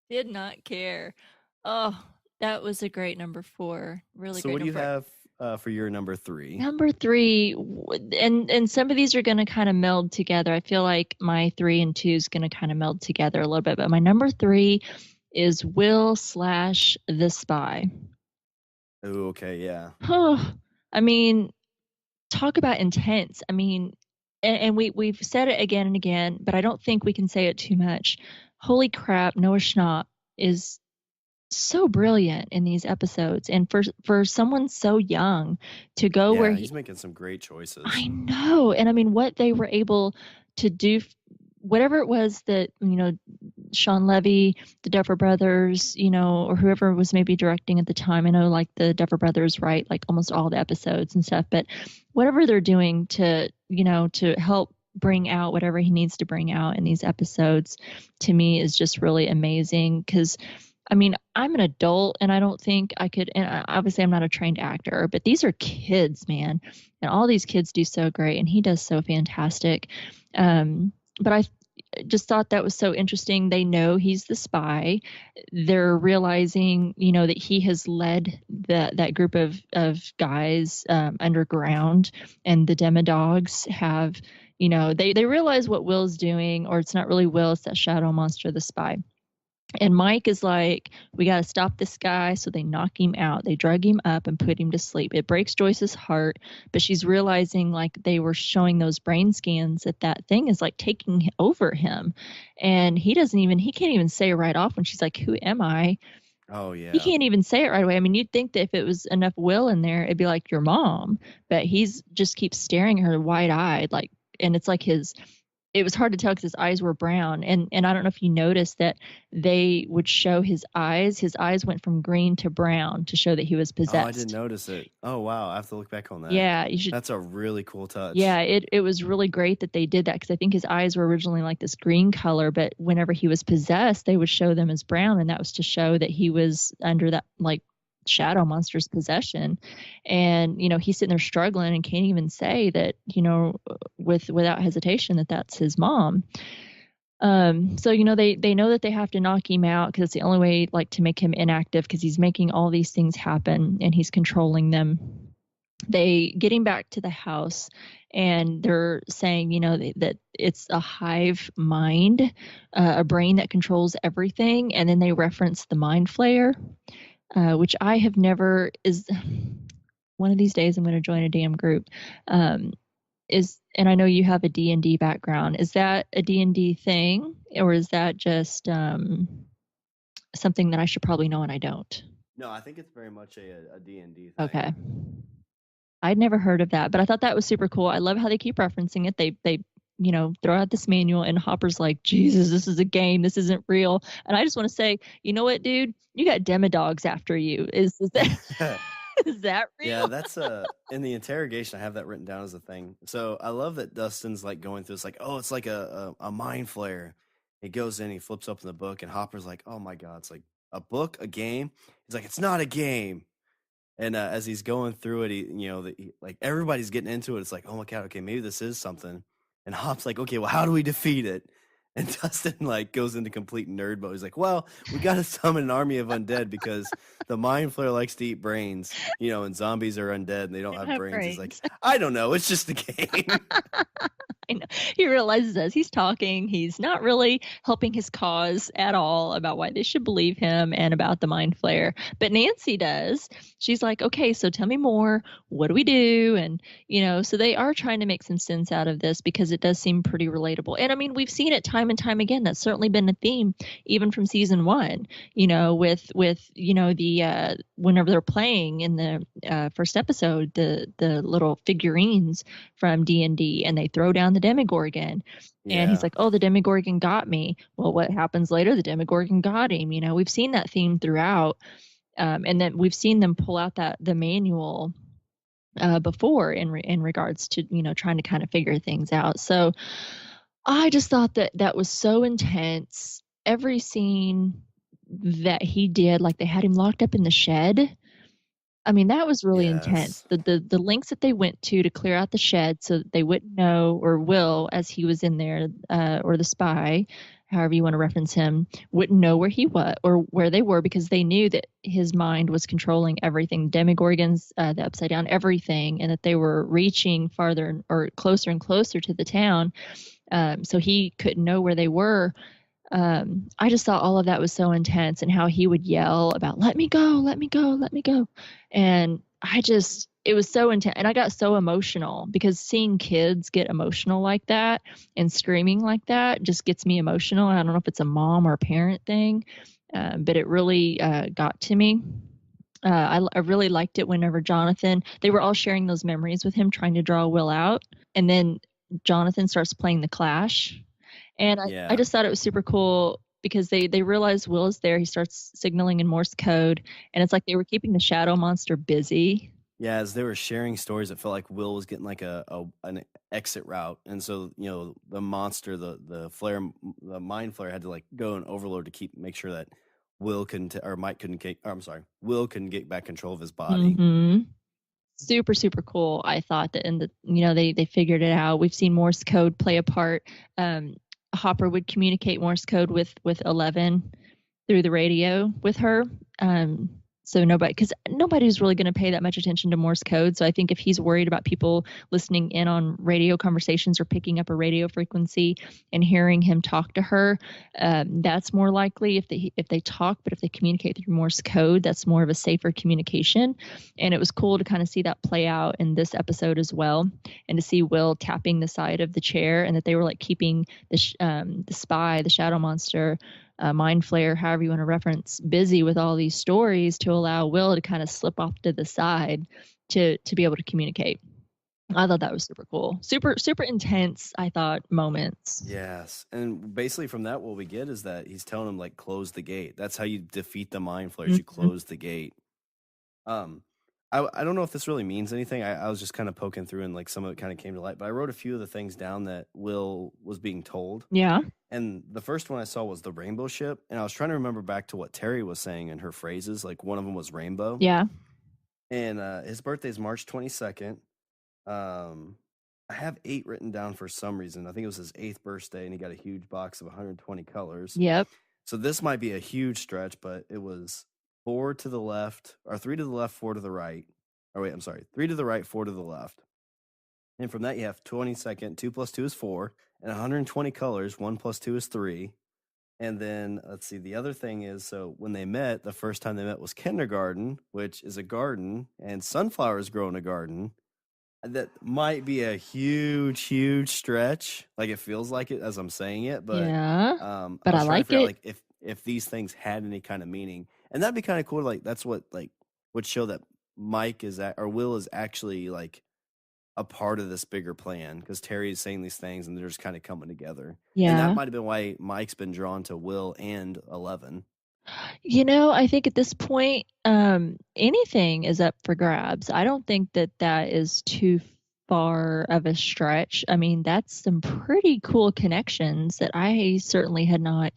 Did not care. Oh, that was a great number 4. Really So great what do you number. have for your number 3? Number 3, and some of these are going to kind of meld together. I feel like my 3 and 2 is going to kind of meld together a little bit. But my number 3 is Will / the Spy. Oh, okay, yeah. I mean, talk about intense. I mean, and we've said it again and again, but I don't think we can say it too much. Holy crap, Noah Schnapp is so brilliant in these episodes, and for someone so young to go where He's making some great choices. I know, and I mean what they were able to do, whatever it was that Sean Levy, the Duffer Brothers, or whoever was maybe directing at the time. I know like the Duffer Brothers write like almost all the episodes and stuff, but whatever they're doing to help bring out whatever he needs to bring out in these episodes, to me is just really amazing. Because I mean, I'm an adult and I don't think I could, and obviously I'm not a trained actor, but these are kids, man. And all these kids do so great and he does so fantastic. But I just thought that was so interesting. They know he's the spy. They're realizing, that he has led that group of guys underground, and the Demodogs have, they realize what Will's doing, or it's not really Will, it's that shadow monster, the spy. And Mike is like, we got to stop this guy. So they knock him out. They drug him up and put him to sleep. It breaks Joyce's heart, but she's realizing like they were showing those brain scans that thing is like taking over him. And he can't even say it right off when she's like, who am I? Oh, yeah. He can't even say it right away. I mean, you'd think that if it was enough Will in there, it'd be like your mom, but he's just keeps staring at her wide eyed, like, and it's like it was hard to tell because his eyes were brown. And I don't know if you noticed that they would show his eyes. His eyes went from green to brown to show that he was possessed. Oh, I didn't notice it. Oh, wow. I have to look back on that. Yeah, you should. That's a really cool touch. Yeah, it was really great that they did that, because I think his eyes were originally like this green color, but whenever he was possessed, they would show them as brown. And that was to show that he was under that like shadow monster's possession. And he's sitting there struggling and can't even say that without hesitation that that's his mom. So they know that they have to knock him out, because it's the only way like to make him inactive, because he's making all these things happen and he's controlling them. They get him back to the house and they're saying that it's a hive mind, a brain that controls everything. And then they reference the mind flayer, which I have never, is one of these days I'm going to join a damn group. And I know you have a D&D background. Is that a D&D thing, or is that just something that I should probably know and I don't? No, I think it's very much a D&D thing. Okay. I'd never heard of that, but I thought that was super cool. I love how they keep referencing it. They throw out this manual and Hopper's like, Jesus, this is a game. This isn't real. And I just want to say, you know what, dude? You got Demodogs after you. Is that is that real? Yeah, that's in the interrogation. I have that written down as a thing. So I love that Dustin's like going through. It's like, oh, it's like a mind flayer. He goes in, he flips open the book, and Hopper's like, oh my God, it's like a book, a game. He's like, it's not a game. And as he's going through it, he like everybody's getting into it. It's like, oh my God, okay, maybe this is something. And Hop's like, okay, well, how do we defeat it? And Dustin like goes into complete nerd mode. He's like, well, we got to summon an army of undead because the mind flayer likes to eat brains, and zombies are undead and they don't have brains. He's like, I don't know. It's just a game. I know. He realizes as he's talking, he's not really helping his cause at all about why they should believe him and about the mind flayer. But Nancy does. She's like, okay, so tell me more. What do we do? And, so they are trying to make some sense out of this, because it does seem pretty relatable. And I mean, we've seen it time and time again. That's certainly been a theme, even from season 1, with the, whenever they're playing in the first episode, the little figurines from D&D, and they throw down the Demogorgon. And he's like, oh, the Demogorgon got me. Well, what happens later? The Demogorgon got him. We've seen that theme throughout. And then we've seen them pull out the manual before in regards to, trying to kind of figure things out. So I just thought that that was so intense. Every scene that he did, like they had him locked up in the shed. I mean, that was really intense. Yes. The lengths that they went to clear out the shed so that they wouldn't know, or Will, as he was in there, or the spy, however you want to reference him, wouldn't know where he was or where they were, because they knew that his mind was controlling everything, Demogorgons, the upside down, everything, and that they were reaching farther or closer and closer to the town. So he couldn't know where they were. I just thought all of that was so intense, and how he would yell about, let me go, let me go, let me go. And it was so intense. And I got so emotional because seeing kids get emotional like that and screaming like that just gets me emotional. I don't know if it's a mom or a parent thing, but it really got to me. I really liked it whenever they were all sharing those memories with him, trying to draw Will out. And then Jonathan starts playing the Clash, and I Yeah. just thought it was super cool because they realize Will is there. He starts signaling in Morse code, and it's like they were keeping the shadow monster busy. Yeah, as they were sharing stories, it felt like Will was getting like an exit route, and so the monster, the flare, the mind flare had to like go and overload to make sure that Will couldn't or Mike couldn't get. Or, I'm sorry, Will couldn't get back control of his body. Mm-hmm. Super, super cool. I thought that in they figured it out. We've seen Morse code play a part. Hopper would communicate Morse code with 11 through the radio with her. So because nobody's really going to pay that much attention to Morse code. So I think if he's worried about people listening in on radio conversations or picking up a radio frequency and hearing him talk to her, that's more likely if they talk. But if they communicate through Morse code, that's more of a safer communication. And it was cool to kind of see that play out in this episode as well, and to see Will tapping the side of the chair, and that they were like keeping the spy, the shadow monster, mind flayer, however you want to reference, busy with all these stories to allow Will to kind of slip off to the side to be able to communicate. I thought that was super cool. Super, super intense, I thought, moments. Yes, and basically from that, what we get is that he's telling him like close the gate. That's how you defeat the mind flayers. You close the gate. I don't know if this really means anything. I was just kind of poking through, and like some of it kind of came to light. But I wrote a few of the things down that Will was being told. Yeah. And the first one I saw was the rainbow ship, and I was trying to remember back to what Terry was saying in her phrases. Like one of them was rainbow. Yeah. And his birthday is March 22nd. I have 8 written down for some reason. I think it was his 8th birthday, and he got a huge box of 120 colors. Yep. So this might be a huge stretch, but it was 4 to the left, or 3 to the left, 4 to the right. Or wait, I'm sorry, 3 to the right, 4 to the left. And from that, you have 22nd, 2 plus 2 is 4, and 120 colors, 1 plus 2 is 3. And then, let's see, the other thing is, so when they met, the first time they met was kindergarten, which is a garden, and sunflowers grow in a garden. That might be a huge, huge stretch. Like, it feels like it as I'm saying it, but yeah. was But I trying to like figure out, it. like, if these things had any kind of meaning, and that'd be kind of cool. Like, that's what like would show that Mike is or Will is actually like a part of this bigger plan, because Terry is saying these things and they're just kind of coming together. And Yeah. that might have been why Mike's been drawn to Will and 11. I think at this point, anything is up for grabs. I don't think that is too far of a stretch. I mean, that's some pretty cool connections that I certainly had not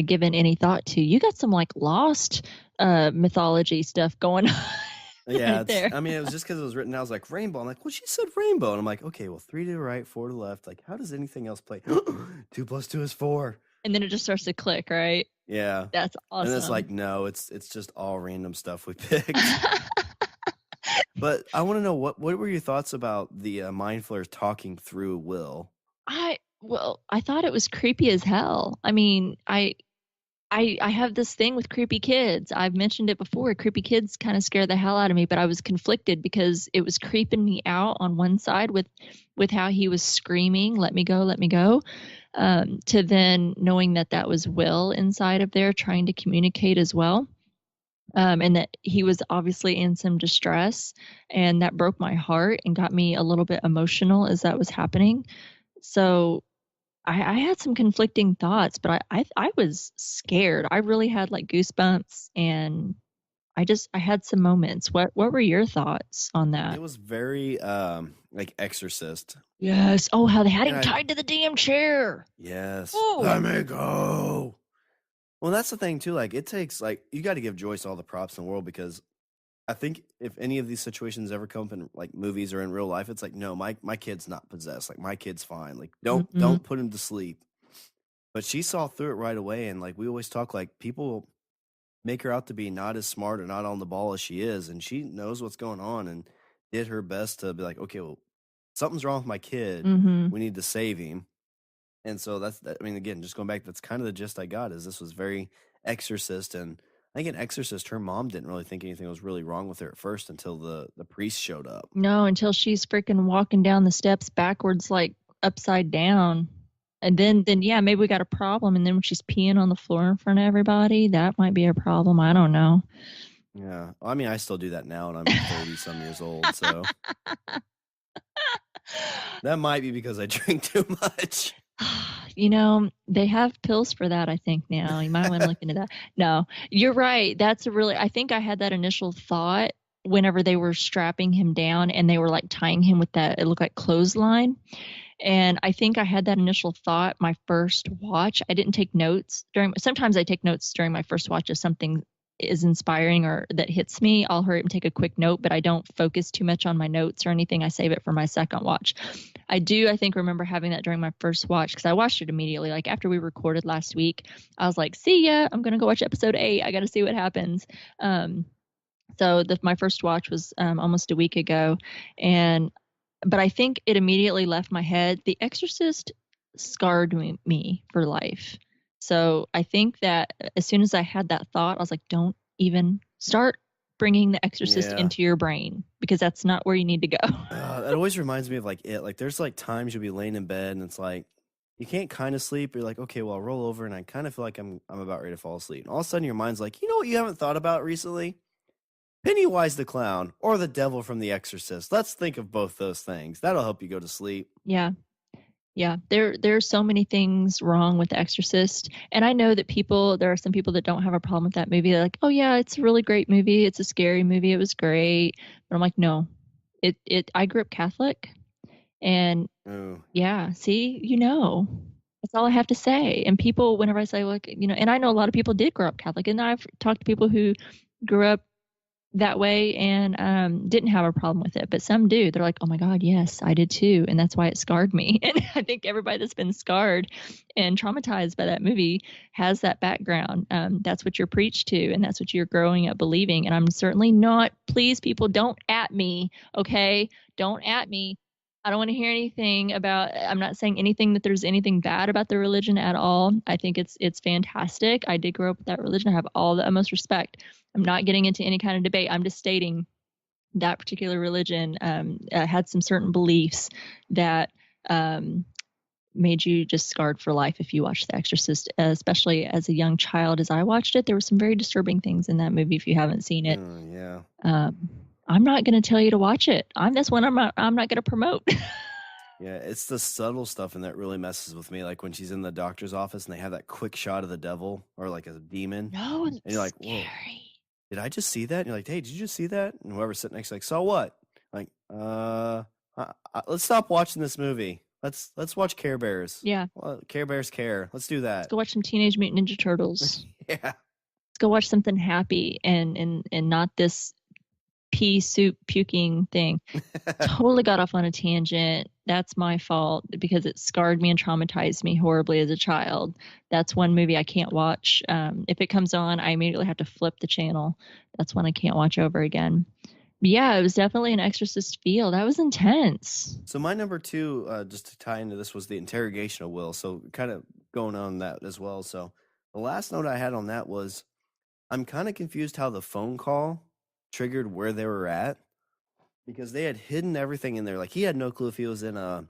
given any thought to. You got some like lost mythology stuff going on. Yeah, right there. I mean, it was just because it was written out. I was like, rainbow. I'm like, well, she said rainbow. And I'm like, okay, well, 3 to the right, 4 to the left. Like, how does anything else play? 2 plus 2 is 4. And then it just starts to click, right? Yeah. That's awesome. And it's like, no, it's just all random stuff we picked. But I want to know, what were your thoughts about the mind flayers talking through Will? I thought it was creepy as hell. I mean, I have this thing with creepy kids. I've mentioned it before. Creepy kids kind of scare the hell out of me, but I was conflicted because it was creeping me out on one side with how he was screaming, let me go, let me go, to then knowing that was Will inside of there trying to communicate as well. And that he was obviously in some distress, and that broke my heart and got me a little bit emotional as that was happening. So I had some conflicting thoughts, but I was scared. I really had like goosebumps, and I had some moments. What were your thoughts on that? It was very like Exorcist. Yes. Oh, how they had And him I tied to the damn chair. yes. Oh. Let me go. Well, that's the thing too. Like it takes like you got to give Joyce all the props in the world because I think if any of these situations ever come up in like movies or in real life, it's like no, my kid's not possessed. Like my kid's fine. Like don't put him to sleep. But she saw through it right away, and like we always talk, like people make her out to be not as smart or not on the ball as she is, and she knows what's going on and did her best to be like, okay, well, something's wrong with my kid. Mm-hmm. We need to save him. And so that's that. I mean, again, just going back, that's kind of the gist I got is this was very Exorcist, and I think in Exorcist, her mom didn't really think anything was really wrong with her at first until the priest showed up. No, until she's freaking walking down the steps backwards, like upside down. And then yeah, maybe we got a problem. And then when she's peeing on the floor in front of everybody, that might be a problem. I don't know. Yeah, well, I mean, I still do that now, and I'm 30 some years old, so that might be because I drink too much. You know, they have pills for that, I think now. You might want to look into that. No, you're right. That's a really, I think I had that initial thought whenever they were strapping him down and they were like tying him with that, it looked like clothesline. And I think I had that initial thought my first watch. I didn't take notes sometimes I take notes during my first watch if something is inspiring or that hits me. I'll hurry up and take a quick note, but I don't focus too much on my notes or anything. I save it for my second watch. I think, remember having that during my first watch because I watched it immediately. Like after we recorded last week, I was like, see ya, I'm going to go watch episode 8. I got to see what happens. So my first watch was almost a week ago. But I think it immediately left my head. The Exorcist scarred me for life. So I think that as soon as I had that thought, I was like, don't even start bringing The Exorcist into your brain because that's not where you need to go. That always reminds me of like it. Like there's like times you'll be laying in bed and it's like you can't kind of sleep. You're like, okay, well, I'll roll over and I kind of feel like I'm about ready to fall asleep. And all of a sudden your mind's like, you know what you haven't thought about recently? Pennywise the Clown or the devil from The Exorcist. Let's think of both those things. That'll help you go to sleep. Yeah. Yeah, there are so many things wrong with The Exorcist, and I know that there are some people that don't have a problem with that movie. They're like, "Oh yeah, it's a really great movie. It's a scary movie. It was great." But I'm like, "No, I grew up Catholic, and yeah, see, that's all I have to say." And people, whenever I say, "Look, and I know a lot of people did grow up Catholic, and I've talked to people who grew up that way and didn't have a problem with it, but some do. They're like, oh my God, yes, I did too, and that's why it scarred me. And I think everybody that's been scarred and traumatized by that movie has that background. That's what you're preached to, and that's what you're growing up believing. And I'm certainly not, please people, don't at me, okay? Don't at me. I don't want to hear anything I'm not saying anything that there's anything bad about the religion at all. I think it's fantastic. I did grow up with that religion. I have all the utmost respect. I'm not getting into any kind of debate. I'm just stating that particular religion had some certain beliefs that made you just scarred for life if you watched The Exorcist, especially as a young child. As I watched it, there were some very disturbing things in that movie if you haven't seen it. I'm not going to tell you to watch it. That's one I'm not going to promote. Yeah, it's the subtle stuff and that really messes with me. Like when she's in the doctor's office and they have that quick shot of the devil or like a demon. No, and you're like, whoa, did I just see that? And you're like, hey, did you just see that? And whoever's sitting next to like, saw what? Like, let's stop watching this movie. Let's watch Care Bears. Yeah. Well, Care Bears care. Let's do that. Let's go watch some Teenage Mutant Ninja Turtles. Yeah. Let's go watch something happy and not this pea soup puking thing. Totally got off on a tangent. That's my fault because it scarred me and traumatized me horribly as a child. That's one movie I can't watch. If it comes on, I immediately have to flip the channel. That's one I can't watch over again. But yeah, it was definitely an Exorcist feel. That was intense. So my number 2, just to tie into this, was the interrogation of Will. So kind of going on that as well. So the last note I had on that was, I'm kind of confused how the phone call triggered where they were at, because they had hidden everything in there. Like he had no clue if he was in a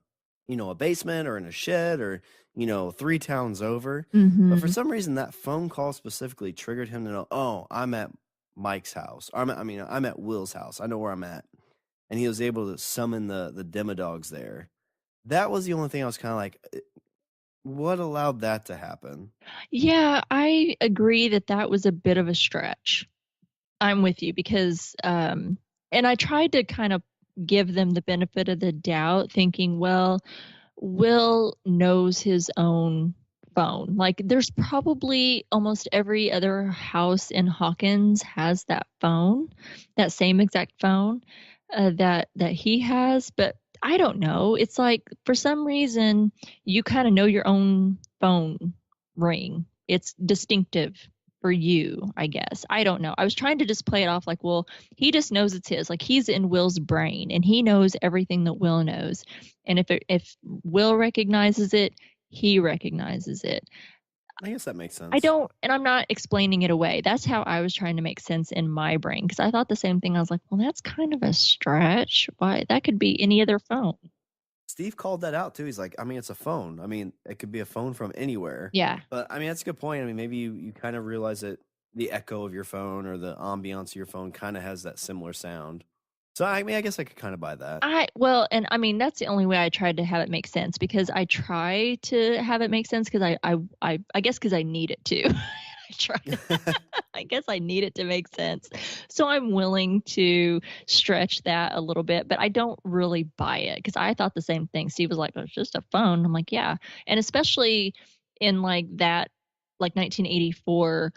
basement or in a shed or 3 towns over. But for some reason that phone call specifically triggered him to know, oh, I'm at Mike's house. I'm at Will's house. I know where I'm at. And he was able to summon the demodogs there. That was the only thing I was kind of like, what allowed that to happen? Yeah, I agree that was a bit of a stretch. I'm with you because, and I tried to kind of give them the benefit of the doubt, thinking, well, Will knows his own phone. Like, there's probably almost every other house in Hawkins has that phone, that same exact phone that he has. But I don't know. It's like for some reason you kind of know your own phone ring. It's distinctive for you, I guess. I don't know. I was trying to just play it off like, well, he just knows it's his. Like he's in Will's brain and he knows everything that Will knows. And if Will recognizes it, he recognizes it. I guess that makes I sense. don't, and I'm not explaining it away. That's how I was trying to make sense in my brain because I thought the same thing. I was like, well, that's kind of a stretch. Why? That could be any other phone. Steve called that out too. He's like, I mean, it's a phone. I mean, it could be a phone from anywhere. Yeah. But I mean, that's a good point. I mean, maybe you kind of realize that the echo of your phone or the ambiance of your phone kind of has that similar sound. So I mean, I guess I could kind of buy that. Well, and I mean that's the only way I tried to have it make sense because I try to have it make sense because I guess because I need it to. I try. I guess I need it to make sense. So I'm willing to stretch that a little bit, but I don't really buy it because I thought the same thing. Steve was like, oh, "It's just a phone." I'm like, "Yeah," and especially in like that, like 1984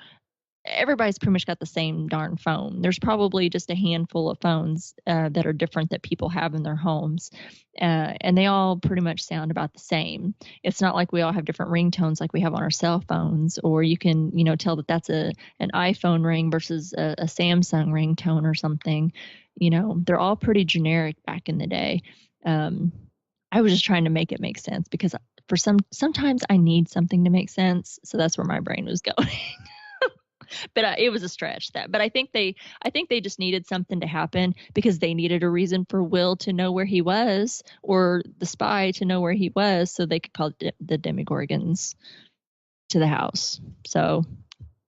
everybody's pretty much got the same darn phone. There's probably just a handful of phones that are different that people have in their homes, and they all pretty much sound about the same. It's not like we all have different ringtones like we have on our cell phones, or you can tell that that's an iPhone ring versus a Samsung ringtone or something. They're all pretty generic back in the day. I was just trying to make it make sense because sometimes I need something to make sense, so that's where my brain was going. But it was a stretch but I think they just needed something to happen because they needed a reason for Will to know where he was or the spy to know where he was so they could call the Demogorgons to the house. So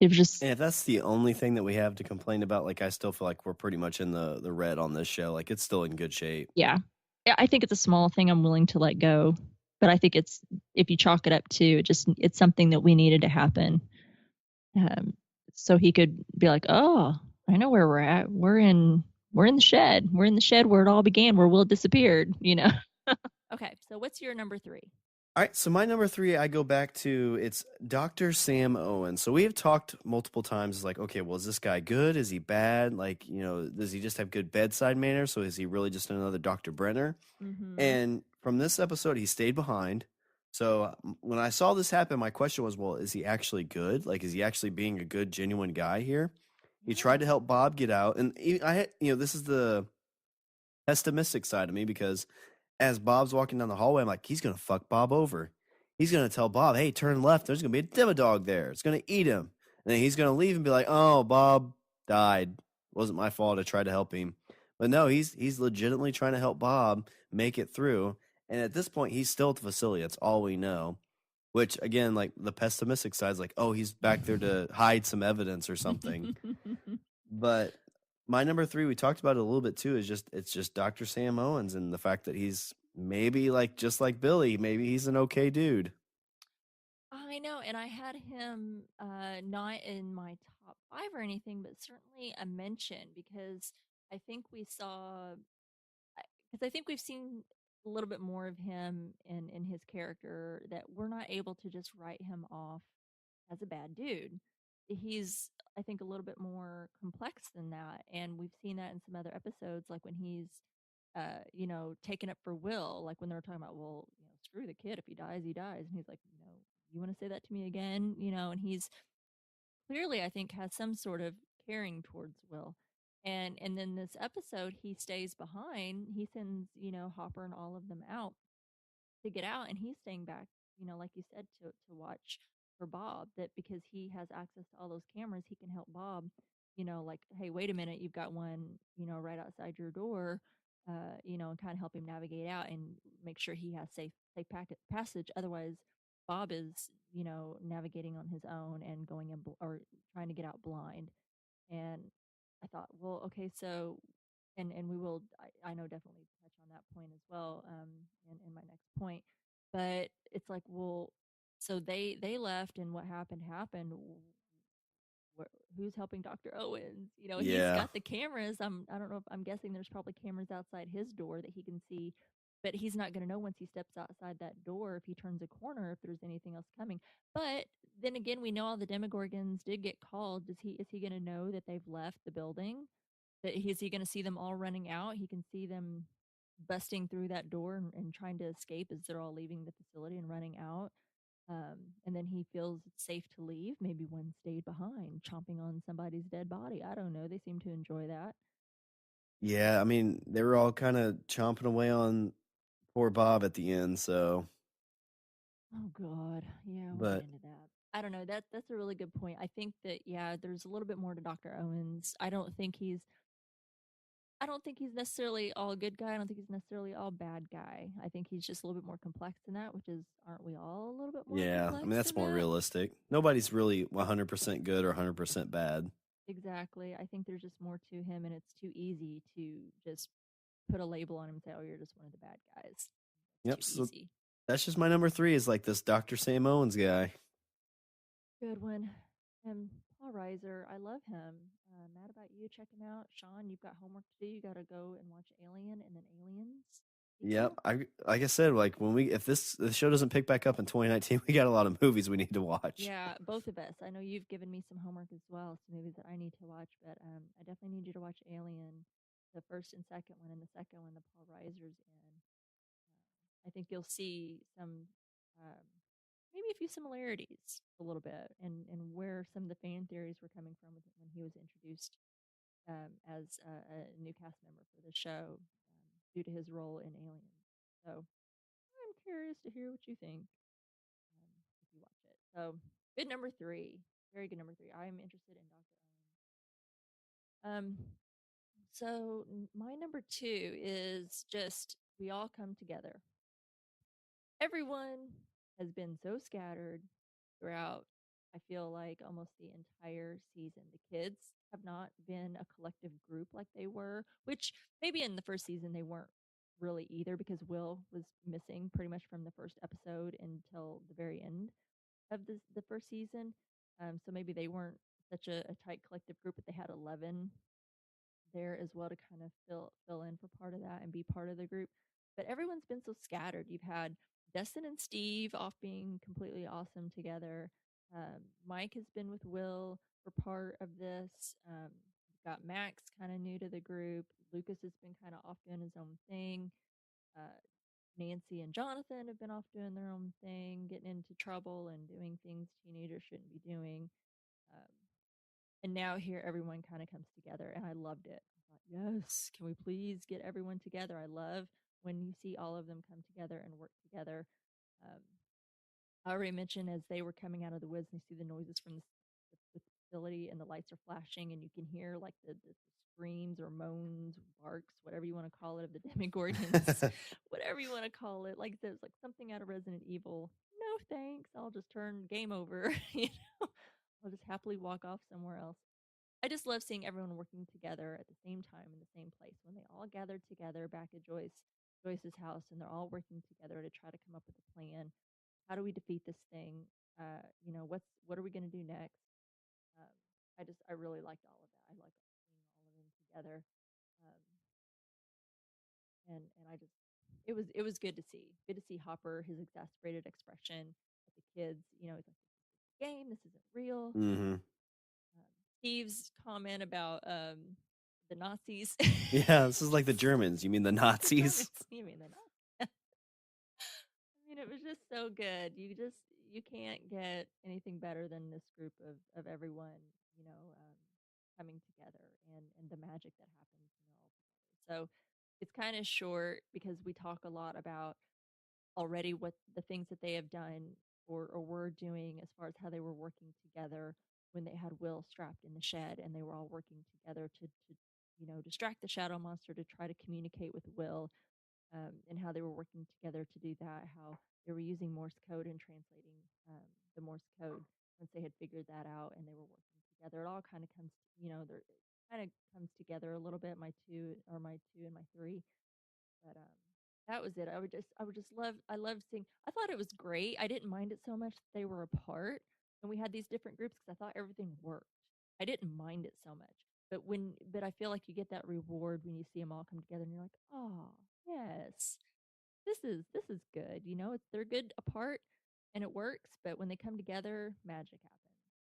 it was just And if that's the only thing that we have to complain about, like I still feel like we're pretty much in the red on this show. Like it's still in good shape. yeah. I think it's a small thing I'm willing to let go, but I think it's if you chalk it up to it's something that we needed to happen. So he could be like, "Oh, I know where we're at. We're in the shed. We're in the shed where it all began, where Will disappeared." Okay, so what's your number 3? All right, so my number 3, I go back to it's Dr. Sam Owen. So we have talked multiple times, like, okay, well, is this guy good? Is he bad? Like, does he just have good bedside manner? So is he really just another Dr. Brenner? Mm-hmm. And from this episode, he stayed behind. So when I saw this happen, my question was, well, is he actually good? Like, is he actually being a good, genuine guy here? He tried to help Bob get out, and this is the pessimistic side of me because as Bob's walking down the hallway, I'm like, he's gonna fuck Bob over. He's gonna tell Bob, hey, turn left. There's gonna be a demodog there. It's gonna eat him. And then he's gonna leave and be like, oh, Bob died. It wasn't my fault. I tried to help him. But no, he's legitimately trying to help Bob make it through. And at this point, he's still at the facility. That's all we know. Which again, like the pessimistic side is like, oh, he's back there to hide some evidence or something. But my number 3, we talked about it a little bit too, is it's just Dr. Sam Owens and the fact that he's maybe like just like Billy, maybe he's an okay dude. I know, and I had him not in my top 5 or anything, but certainly a mention because I think we saw because I think we've seen a little bit more of him in his character that we're not able to just write him off as a bad dude. He's I think a little bit more complex than that, and we've seen that in some other episodes, like when he's taken up for Will, like when they were talking about, well, screw the kid, if he dies, he dies, and he's like, you want to say that to me again, and he's clearly I think has some sort of caring towards Will. And then this episode he stays behind. He sends, Hopper and all of them out to get out and he's staying back, like you said, to watch for Bob, that because he has access to all those cameras, he can help Bob, like, hey, wait a minute, you've got one, right outside your door, and kind of help him navigate out and make sure he has safe passage. Otherwise, Bob is, navigating on his own and going in or trying to get out blind. And I thought, well, okay, so, and we will, I know, definitely touch on that point as well, in my next point. But it's like, well, so they left, and what happened happened. who's helping Dr. Owens. You know, he's Yeah. got the cameras. I don't know if I'm guessing there's probably cameras outside his door that he can see, but he's not going to know once he steps outside that door if he turns a corner if there's anything else coming. But then again, we know all the Demogorgons did get called. Is he going to know that they've left the building? That is he going to see them all running out? He can see them busting through that door and trying to escape as they're all leaving the facility and running out. And then he feels it's safe to leave. Maybe one stayed behind, chomping on somebody's dead body. I don't know. They seem to enjoy that. Yeah, I mean, they were all kind of chomping away on poor Bob at the end, so Oh God, yeah, we'll get but into that. I don't know. That's a really good point. I think that yeah, there's a little bit more to Dr. Owens. I don't think he's necessarily all good guy. I don't think he's necessarily all bad guy. I think he's just a little bit more complex than that, which is aren't we all a little bit more yeah, I mean complex that's than more that? realistic. Nobody's really 100% good or 100% bad. Exactly. I think there's just more to him, and it's too easy to just put a label on him and say, "Oh, you're just one of the bad guys." It's Yep, too so easy. that's just my number 3 is like this Dr. Sam Owens guy. Good one. And Paul Reiser, I love him. Mad about you. Check him out. Shawn, you've got homework to do. You got to go and watch Alien and then Aliens Yep, sequel. I like I said, like when we if the show doesn't pick back up in 2019, we got a lot of movies we need to watch. Yeah, both of us. I know you've given me some homework as well, some movies that I need to watch, but I definitely need you to watch Alien, the first and second one, and the second one, the Paul Reiser's in. I think you'll see some, um, maybe a few similarities a little bit, and where some of the fan theories were coming from when he was introduced as a new cast member for the show due to his role in Alien. So I'm curious to hear what you think if you watch it. So good number three, very good number three. I am interested in Dr. Owen. So my number two is just we all come together. Everyone has been so scattered throughout, I feel like almost the entire season. The kids have not been a collective group like they were, which maybe in the first season they weren't really either because Will was missing pretty much from the first episode until the very end of the first season. So maybe they weren't such a tight collective group, but they had 11 there as well to kind of fill in for part of that and be part of the group. But everyone's been so scattered. You've had Dustin and Steve off being completely awesome together. Mike has been with Will for part of this. You've got Max kind of new to the group. Lucas has been kind of off doing his own thing. Uh, Nancy and Jonathan have been off doing their own thing, getting into trouble and doing things teenagers shouldn't be doing. Um, and now here everyone kind of comes together, and I loved it. I thought, yes, can we please get everyone together? I love when you see all of them come together and work together. Um, I already mentioned as they were coming out of the woods and you see the noises from the facility and the lights are flashing and you can hear like the screams or moans, barks, whatever you want to call it, of the Demogorgons, whatever you want to call it. Like there's like something out of Resident Evil. No thanks. I'll just turn game over. I'll just happily walk off somewhere else. I just love seeing everyone working together at the same time in the same place when they all gathered together back at Joyce's house and they're all working together to try to come up with a plan. How do we defeat this thing? What are we going to do next? Um, I really liked all of that. I like seeing all of them together, um, and I just it was good to see. Good to see Hopper, his exasperated expression at the kids. It's like this is a game. This isn't real. Mhm. Steve's comment about the Nazis. Yeah, this is like the Just Germans. You mean the the Germans. Nazis? You mean the Nazis? I mean, it was just so good. You can't get anything better than this group of everyone, coming together and the magic that happens, all together. So it's kind of short because we talk a lot about already what the things that they have done or were doing as far as how they were working together when they had Will strapped in the shed and they were all working together to distract the shadow monster to try to communicate with Will, and how they were working together to do that, how they were using Morse code and translating the Morse code once they had figured that out and they were working together. It all kind of comes, there kind of comes together a little bit. My two and my three, but that was it. I would just love. I loved seeing. I thought it was great. I didn't mind it so much that they were apart and we had these different groups because I thought everything worked. I didn't mind it so much. But I feel like you get that reward when you see them all come together, and you're like, oh yes, this is good. They're good apart, and it works. But when they come together, magic happens.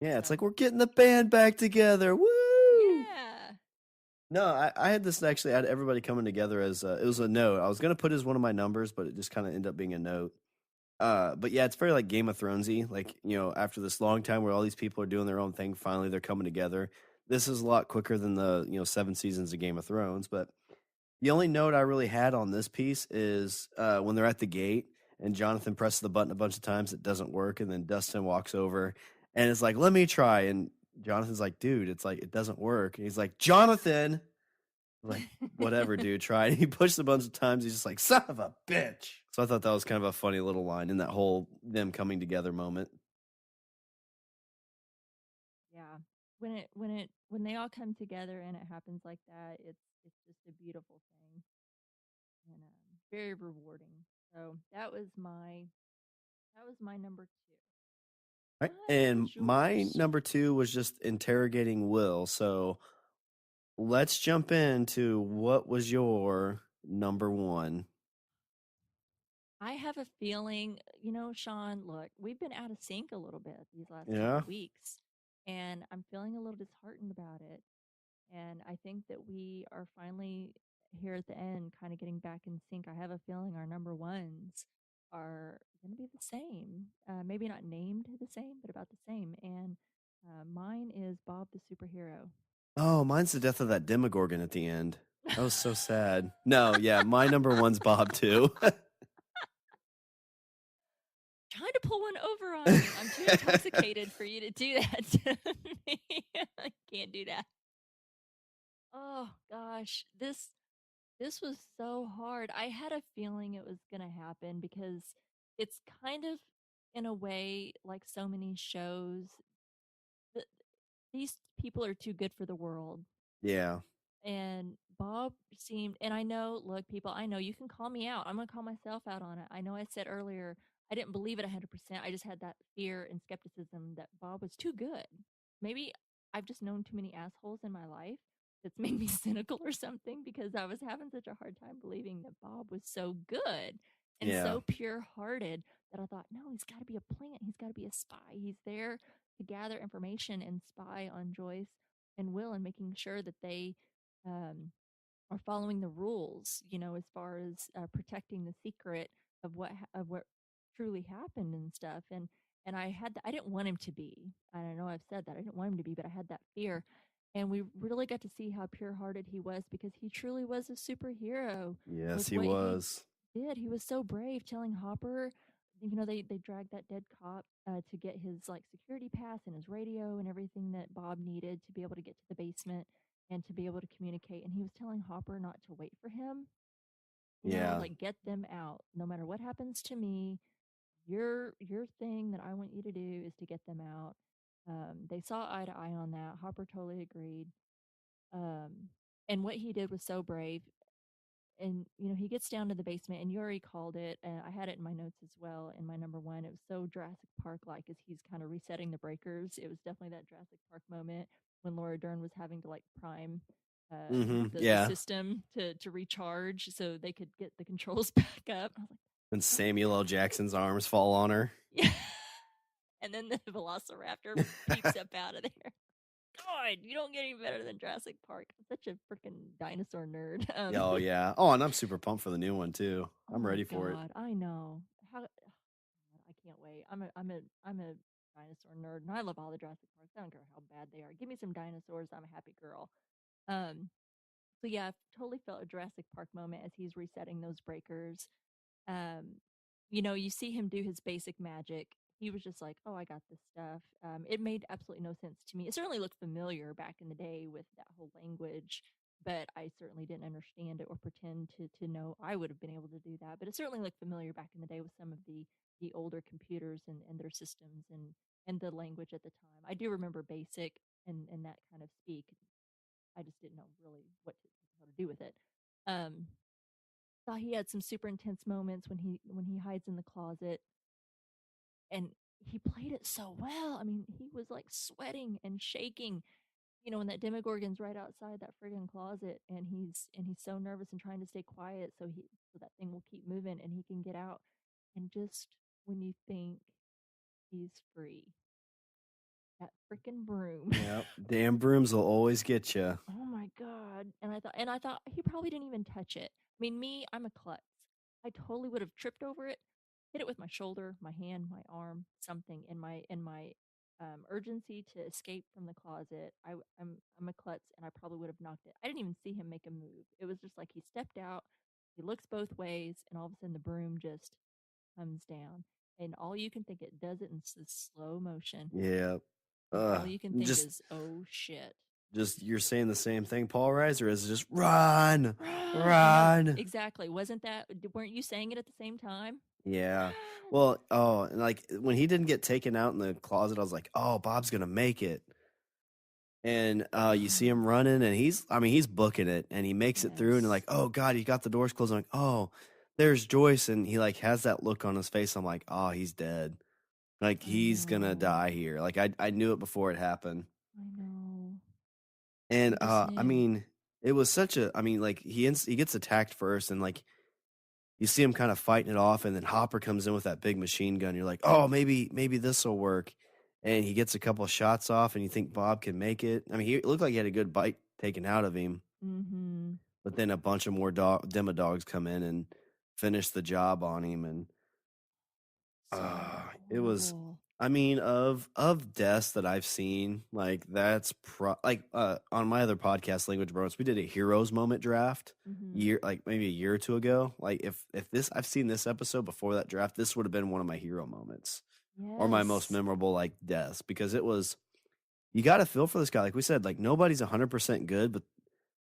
Yeah, it's So like we're getting the band back together. Woo! yeah. No, I had this actually. I had everybody coming together as it was a note. I was gonna put as one of my numbers, but it just kind of ended up being a note. But yeah, it's very like Game of Thronesy. Like after this long time where all these people are doing their own thing, finally they're coming together. This is a lot quicker than the 7 seasons of Game of Thrones. But the only note I really had on this piece is when they're at the gate and Jonathan presses the button a bunch of times, it doesn't work, and then Dustin walks over and it's like, "Let me try," and Jonathan's like, "Dude, it's like it doesn't work." And he's like, "Jonathan." Like, whatever, dude, try it. He pushed a bunch of times. He's just like, son of a bitch. So I thought that was kind of a funny little line in that whole them coming together moment. Yeah. When they all come together and it happens like that, it's just a beautiful thing, and very rewarding. So that was my number two. Right. What And was my yours? number two was just interrogating Will. So let's jump into what was your number one? I have a feeling, Shawn, look, we've been out of sync a little bit these last couple Yeah. weeks, and I'm feeling a little disheartened about it. And I think that we are finally here at the end, kind of getting back in sync. I have a feeling our number ones are going to be the same. Maybe not named the same, but about the same. And mine is Bob the superhero. Oh, mine's the death of that Demogorgon at the end. That was so sad. No, yeah, my number one's Bob too. Trying to pull one over on me. I'm too intoxicated for you to do that to me. I can't do that. Oh gosh, this was so hard. I had a feeling it was going to happen because it's kind of in a way like so many shows that these people are too good for the world. Yeah. And Bob seemed, and I know, look, people, I know you can call me out. I'm going to call myself out on it. I know I said earlier, I didn't believe it 100%. I just had that fear and skepticism that Bob was too good. Maybe I've just known too many assholes in my life that's made me cynical or something, because I was having such a hard time believing that Bob was so good and Yeah. so pure hearted that I thought, no, he's got to be a plant. He's got to be a spy. He's there to gather information and spy on Joyce and Will and making sure that they um, are following the rules, as far as protecting the secret of what truly happened and stuff. And I didn't want him to be. I don't know, I've said that I didn't want him to be, but I had that fear. And we really got to see how pure-hearted he was, because he truly was a superhero Yes, with he what he was. did. He was so brave, telling Hopper, they dragged that dead cop to get his like security pass and his radio and everything that Bob needed to be able to get to the basement and to be able to communicate. And he was telling Hopper not to wait for him, Yeah. like get them out. No matter what happens to me, your thing that I want you to do is to get them out. They saw eye to eye on that. Hopper totally agreed. Um, and what he did was so brave. And he gets down to the basement, and Yuri called it, and I had it in my notes as well in my number one. It was so Jurassic Park like, as he's kind of resetting the breakers. It was definitely that Jurassic Park moment when Laura Dern was having to like prime the Yeah. system to recharge so they could get the controls back up. I was like, And Samuel L. Jackson's arms fall on her. yeah. And then the Velociraptor peeps up out of there. God, you don't get any better than Jurassic Park. I'm such a freaking dinosaur nerd. Oh yeah. Oh, and I'm super pumped for the new one too. Oh I'm my ready for it. God, I know. How I can't wait. I'm a dinosaur nerd, and I love all the Jurassic Parks. I don't care how bad they are. Give me some dinosaurs. I'm a happy girl. Um, so yeah, I totally felt a Jurassic Park moment as he's resetting those breakers. Um, you see him do his basic magic. He was just like, "Oh, I got this stuff." It made absolutely no sense to me. It certainly looked familiar back in the day with that whole language, but I certainly didn't understand it or pretend to know I would have been able to do that. But it certainly looked familiar back in the day with some of the older computers and their systems and the language at the time. I do remember basic and that kind of speak. I just didn't know really how to do with it. Um, Thought he had some super intense moments when he hides in the closet, and he played it so well. I mean, he was like sweating and shaking, You know, when that Demogorgon's right outside that friggin' closet, and he's so nervous and trying to stay quiet so that thing will keep moving and he can get out. And just when you think he's free, that freaking broom. Yep. Damn brooms will always get you. Oh my god. And I thought he probably didn't even touch it. I mean, me, I'm a klutz. I totally would have tripped over it, hit it with my shoulder, my hand, my arm, something in my urgency to escape from the closet. I'm a klutz, and I probably would have knocked it. I didn't even see him make a move. It was just like he stepped out, he looks both ways, and all of a sudden the broom just comes down. And all you can think, it does it in slow motion. Yeah. And all you can think Just is, oh shit. you're saying the same thing, Paul Reiser, is just run, I know, run. exactly. Weren't you saying it at the same time? Yeah. Run. Well, and like when he didn't get taken out in the closet, I was like, oh, Bob's gonna make it. And you see him running, and he's booking it, and he makes it through, and like, oh god, he got the doors closed. I'm like, oh, there's Joyce, and he like has that look on his face. I'm like, oh, he's dead. Like he's gonna die here. Like I knew it before it happened. I know. And I just I knew. mean, it was such a. I mean, like he gets attacked first, and like you see him kind of fighting it off, and then Hopper comes in with that big machine gun. You're like, oh, maybe this will work. And he gets a couple of shots off, and you think Bob can make it. I mean, it looked like he had a good bite taken out of him. Mm-hmm. But then a bunch of more demo dogs come in and finish the job on him, and it was. Horrible. I mean, of deaths that I've seen, like that's on my other podcast, Language Bros, we did a heroes moment draft maybe a year or two ago. Like if this I've seen this episode before that draft, this would have been one of my hero moments or my most Yes. memorable like deaths, because it was, you got to feel for this guy. Like we said, like nobody's 100% good, but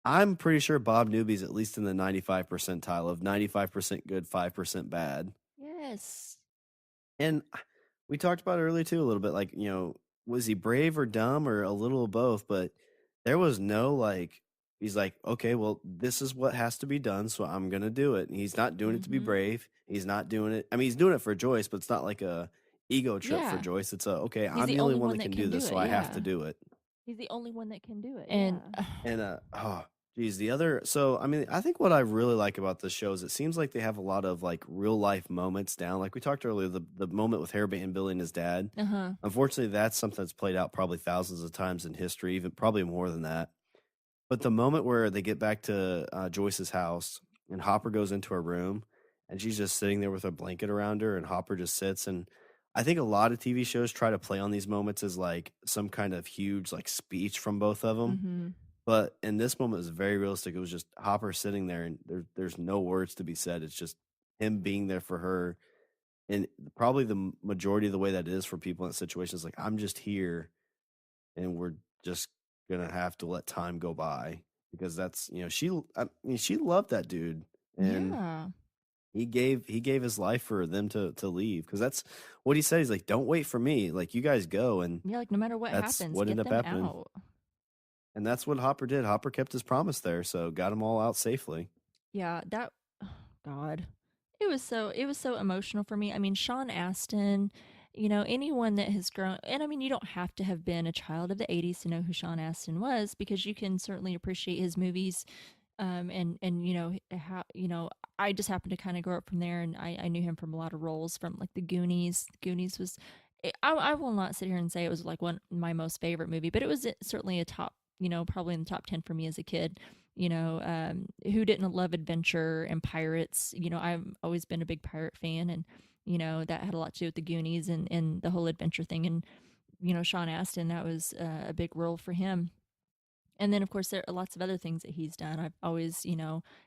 I'm pretty sure Bob Newby's at least in the 95 percentile of 95% good, 5% bad. Yes. And we talked about it earlier too, a little bit, like, was he brave or dumb or a little of both? But there was no like, he's like, okay, well, this is what has to be done, so I'm gonna do it. And he's not doing it to be brave. He's not doing it. I mean, he's doing it for Joyce, but it's not like a ego trip for Joyce. It's okay, I'm the only one that can do this, so I have to do it. He's the only one that can do it. And geez, the other. So I mean, I think what I really like about this show is it seems like they have a lot of like real life moments down. Like we talked earlier, the moment with Hairband Billy and his dad. Unfortunately, that's something that's played out probably thousands of times in history, even probably more than that. But the moment where they get back to Joyce's house and Hopper goes into her room and she's just sitting there with a blanket around her, and Hopper just sits. And I think a lot of TV shows try to play on these moments as like some kind of huge like speech from both of them. But in this moment, it was very realistic. It was just Hopper sitting there, and there's no words to be said. It's just him being there for her. And probably the majority of the way that it is for people in that situation is like, I'm just here, and we're just going to have to let time go by, because that's, she loved that dude. And he gave his life for them to leave, because that's what he said. He's like, don't wait for me. Like, you guys go. And like no matter what happens, what get ended up them happening. out. And that's what Hopper did. Hopper kept his promise there, so got them all out safely. Yeah, God, it was so emotional for me. I mean, Sean Astin, anyone that has grown, and I mean, you don't have to have been a child of the '80s to know who Sean Astin was, because you can certainly appreciate his movies. And how I just happened to kind of grow up from there, and I knew him from a lot of roles, from like the Goonies. Goonies was, I will not sit here and say it was like my most favorite movie, but it was certainly a top, probably in the top 10 for me as a kid. Who didn't love adventure and pirates? I've always been a big pirate fan, and that had a lot to do with the Goonies and the whole adventure thing. And Sean Astin, that was a big role for him. And then, of course, there are lots of other things that he's done. I've always,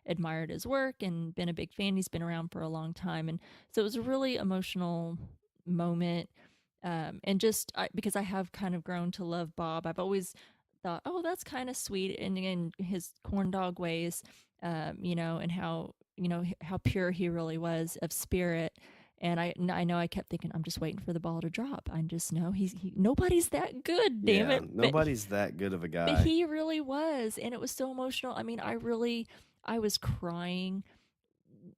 admired his work and been a big fan. He's been around for a long time. And so it was a really emotional moment. And just because I have kind of grown to love Bob, I've always thought, oh, that's kind of sweet. And in his corn dog ways, and how pure he really was of spirit. And I know I kept thinking, I'm just waiting for the ball to drop. I just know nobody's that good, damn it. Nobody's that good of a guy. But he really was, and it was so emotional. I mean, I was crying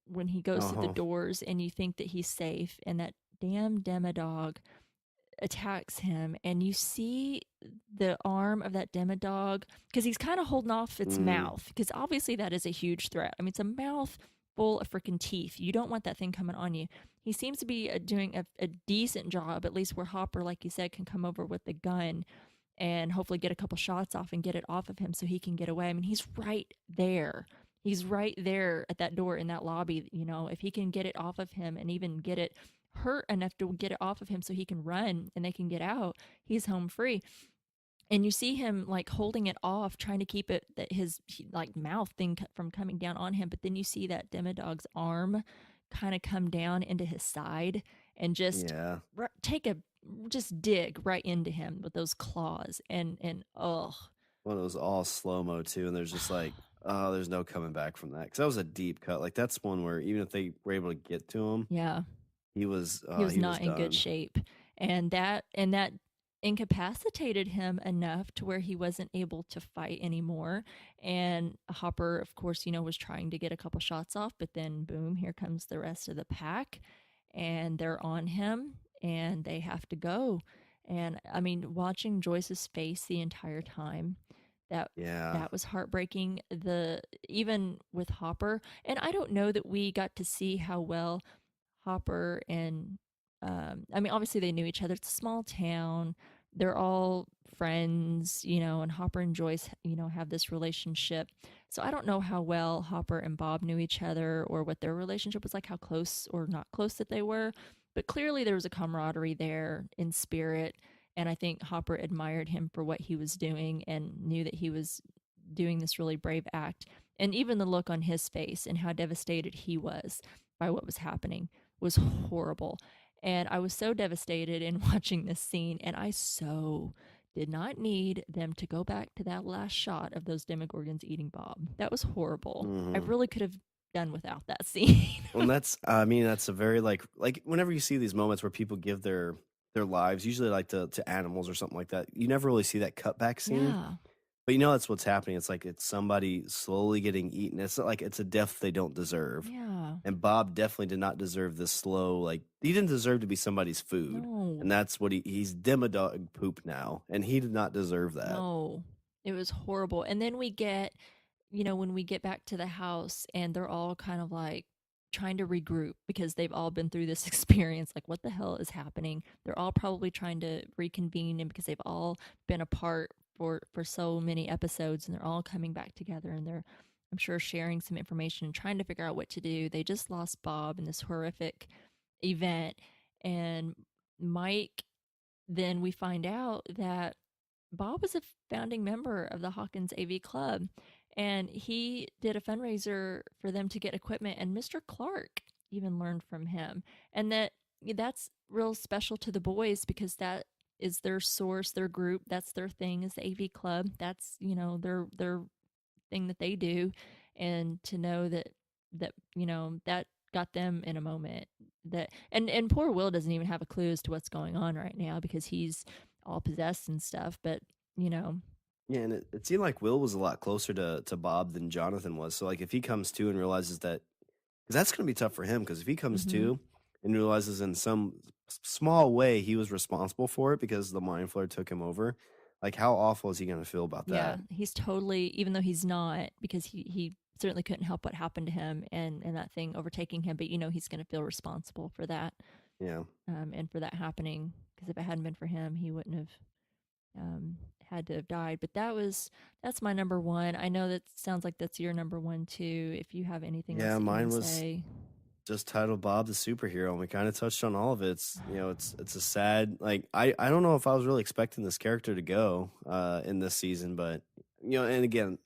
when he goes to the doors, and you think that he's safe, and that damn Demodog attacks him, and you see the arm of that demodog because he's kind of holding off its Mm, mouth because obviously that is a huge threat. I mean, it's a mouth full of freaking teeth. You don't want that thing coming on you. He seems to be doing a decent job, at least where Hopper, like you said, can come over with the gun and hopefully get a couple shots off and get it off of him so he can get away. I mean, he's right there. He's right there at that door in that lobby. You know, if he can get it off of him and even get it hurt enough to get it off of him so he can run and they can get out, he's home free. And you see him like holding it off, trying to keep it that his like mouth thing from coming down on him. But then you see that demodog's arm kind of come down into his side and just yeah. take a just dig right into him with those claws and oh Well, it was all slow mo too, and there's just like, oh, there's no coming back from that because that was a deep cut. Like that's one where even if they were able to get to him, yeah, he was he was he was not in good done. shape, and that incapacitated him enough to where he wasn't able to fight anymore. And Hopper, of course, was trying to get a couple shots off, but then boom, here comes the rest of the pack, and they're on him, and they have to go. And I mean, watching Joyce's face the entire time, that Yeah, that was heartbreaking. The even with Hopper, and I don't know that we got to see how well Hopper and I mean, obviously they knew each other. It's a small town. They're all friends, and Hopper and Joyce, have this relationship. So I don't know how well Hopper and Bob knew each other or what their relationship was like, how close or not close that they were. But clearly there was a camaraderie there in spirit. And I think Hopper admired him for what he was doing and knew that he was doing this really brave act. And even the look on his face and how devastated he was by what was happening was horrible. And I was so devastated in watching this scene, and I so did not need them to go back to that last shot of those Demogorgons eating Bob. That was horrible. I hmm really could have done without that scene. well, and that's I mean that's a very like whenever you see these moments where people give their lives, usually like to animals or something like that, you never really see that cutback scene. Yeah. But that's what's happening. It's like it's somebody slowly getting eaten. It's not like it's a death they don't deserve. Yeah. And Bob definitely did not deserve this slow, like he didn't deserve to be somebody's food. No. And that's what he's demodog poop now. And he did not deserve that. No. It was horrible. And then we get, when we get back to the house and they're all kind of like trying to regroup because they've all been through this experience. Like, what the hell is happening? They're all probably trying to reconvene, and because they've all been apart for so many episodes, and they're all coming back together, and they're, I'm sure, sharing some information and trying to figure out what to do. They just lost Bob in this horrific event, and Mike. Then we find out that Bob was a founding member of the Hawkins AV Club, and he did a fundraiser for them to get equipment, and Mr. Clark even learned from him. And that's real special to the boys because that is their source, their group, that's their thing, is the AV Club. That's, their thing that they do. And to know that got them in a moment that and poor Will doesn't even have a clue as to what's going on right now because he's all possessed and stuff, but Yeah, and it seemed like Will was a lot closer to Bob than Jonathan was. So like if he comes to and realizes that, because that's going to be tough for him. Because if he comes mhm. to and realizes in some small way he was responsible for it because the mind flare took him over, like how awful is he going to feel about Yeah, that? he's totally, even though he's not, because he certainly couldn't help what happened to him and that thing overtaking him, but he's going to feel responsible for that, Yeah. and for that happening, because if it hadn't been for him, he wouldn't have had to have died. But that's my number one. I know that sounds like that's your number one too. If you have anything else Yeah, that you mine want to was say. just titled Bob the Superhero, and we kind of touched on all of it. It's a sad, like I don't know if I was really expecting this character to go in this season, but and again,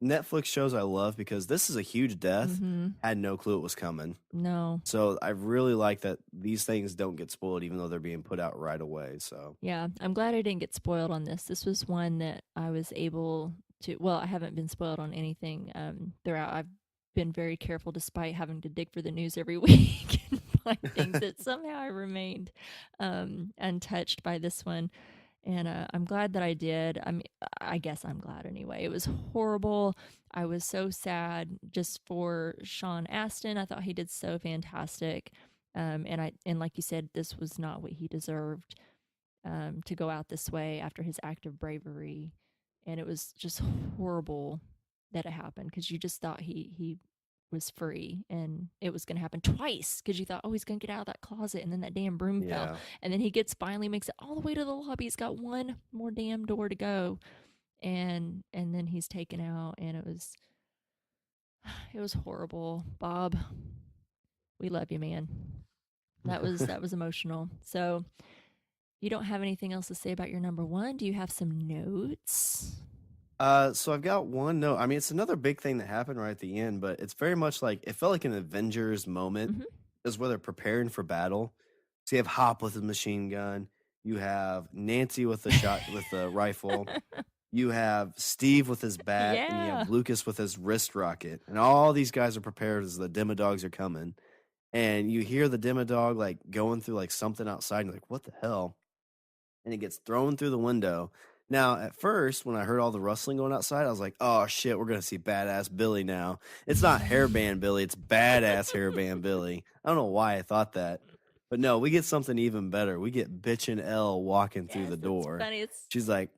Netflix shows I love because this is a huge death. Mm-hmm. Had no clue it was coming. No. So I really like that these things don't get spoiled, even though they're being put out right away. So Yeah, I'm glad I didn't get spoiled on this. This was one that I was able to. Well, I haven't been spoiled on anything throughout. I've been very careful, despite having to dig for the news every week and find things that somehow I remained untouched by this one. And I'm glad that I did. I guess I'm glad anyway. It was horrible. I was so sad just for Sean Astin. I thought he did so fantastic. And like you said, this was not what he deserved. to go out this way after his act of bravery, and it was just horrible that it happened because you just thought he was free, and it was going to happen twice because you thought, oh, he's going to get out of that closet, and then that damn broom fell, Yeah. and then he finally makes it all the way to the lobby. He's got one more damn door to go, and then he's taken out, and it was horrible. Bob, we love you, man. That was emotional. So you don't have anything else to say about your number one? Do you have some notes? So I've got one note. I mean, it's another big thing that happened right at the end, but it's very much like it felt like an Avengers moment. Mhm. Is where they're preparing for battle. So you have Hop with a machine gun. You have Nancy with a shot with a rifle. You have Steve with his bat, and you Yeah. have Lucas with his wrist rocket. And all these guys are prepared as the Demodogs are coming. And you hear the Demodog like going through like something outside, and you're like, what the hell? And it gets thrown through the window. Now, at first, when I heard all the rustling going outside, I was like, oh shit, we're gonna see badass Billy now. It's not hairband Billy, it's badass hairband Billy. I don't know why I thought that. But no, we get something even better. We get bitchin' Elle walking through Yes, the it's door. funny. It's She's like,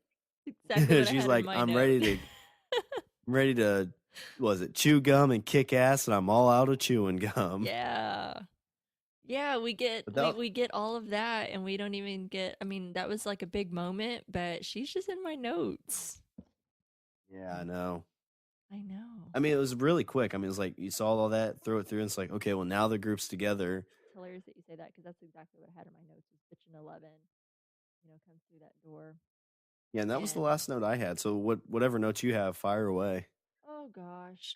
exactly what I she's had like, in my I'm note. ready to, was it chew gum and kick ass, and I'm all out of chewing gum. Yeah, we get But that- we get all of that, and we don't even get. I mean, that was like a big moment, but she's just in my notes. Yeah, I know. I know. I mean, it was really quick. I mean, it was like you saw all that, throw it through, and it's like, okay, well, now the group's together. It's hilarious that you say that because that's exactly what I had in my notes. Is Bitchin' 11, comes through that door. Yeah, and that was the And- last note I had. So whatever notes you have, fire away. Oh gosh,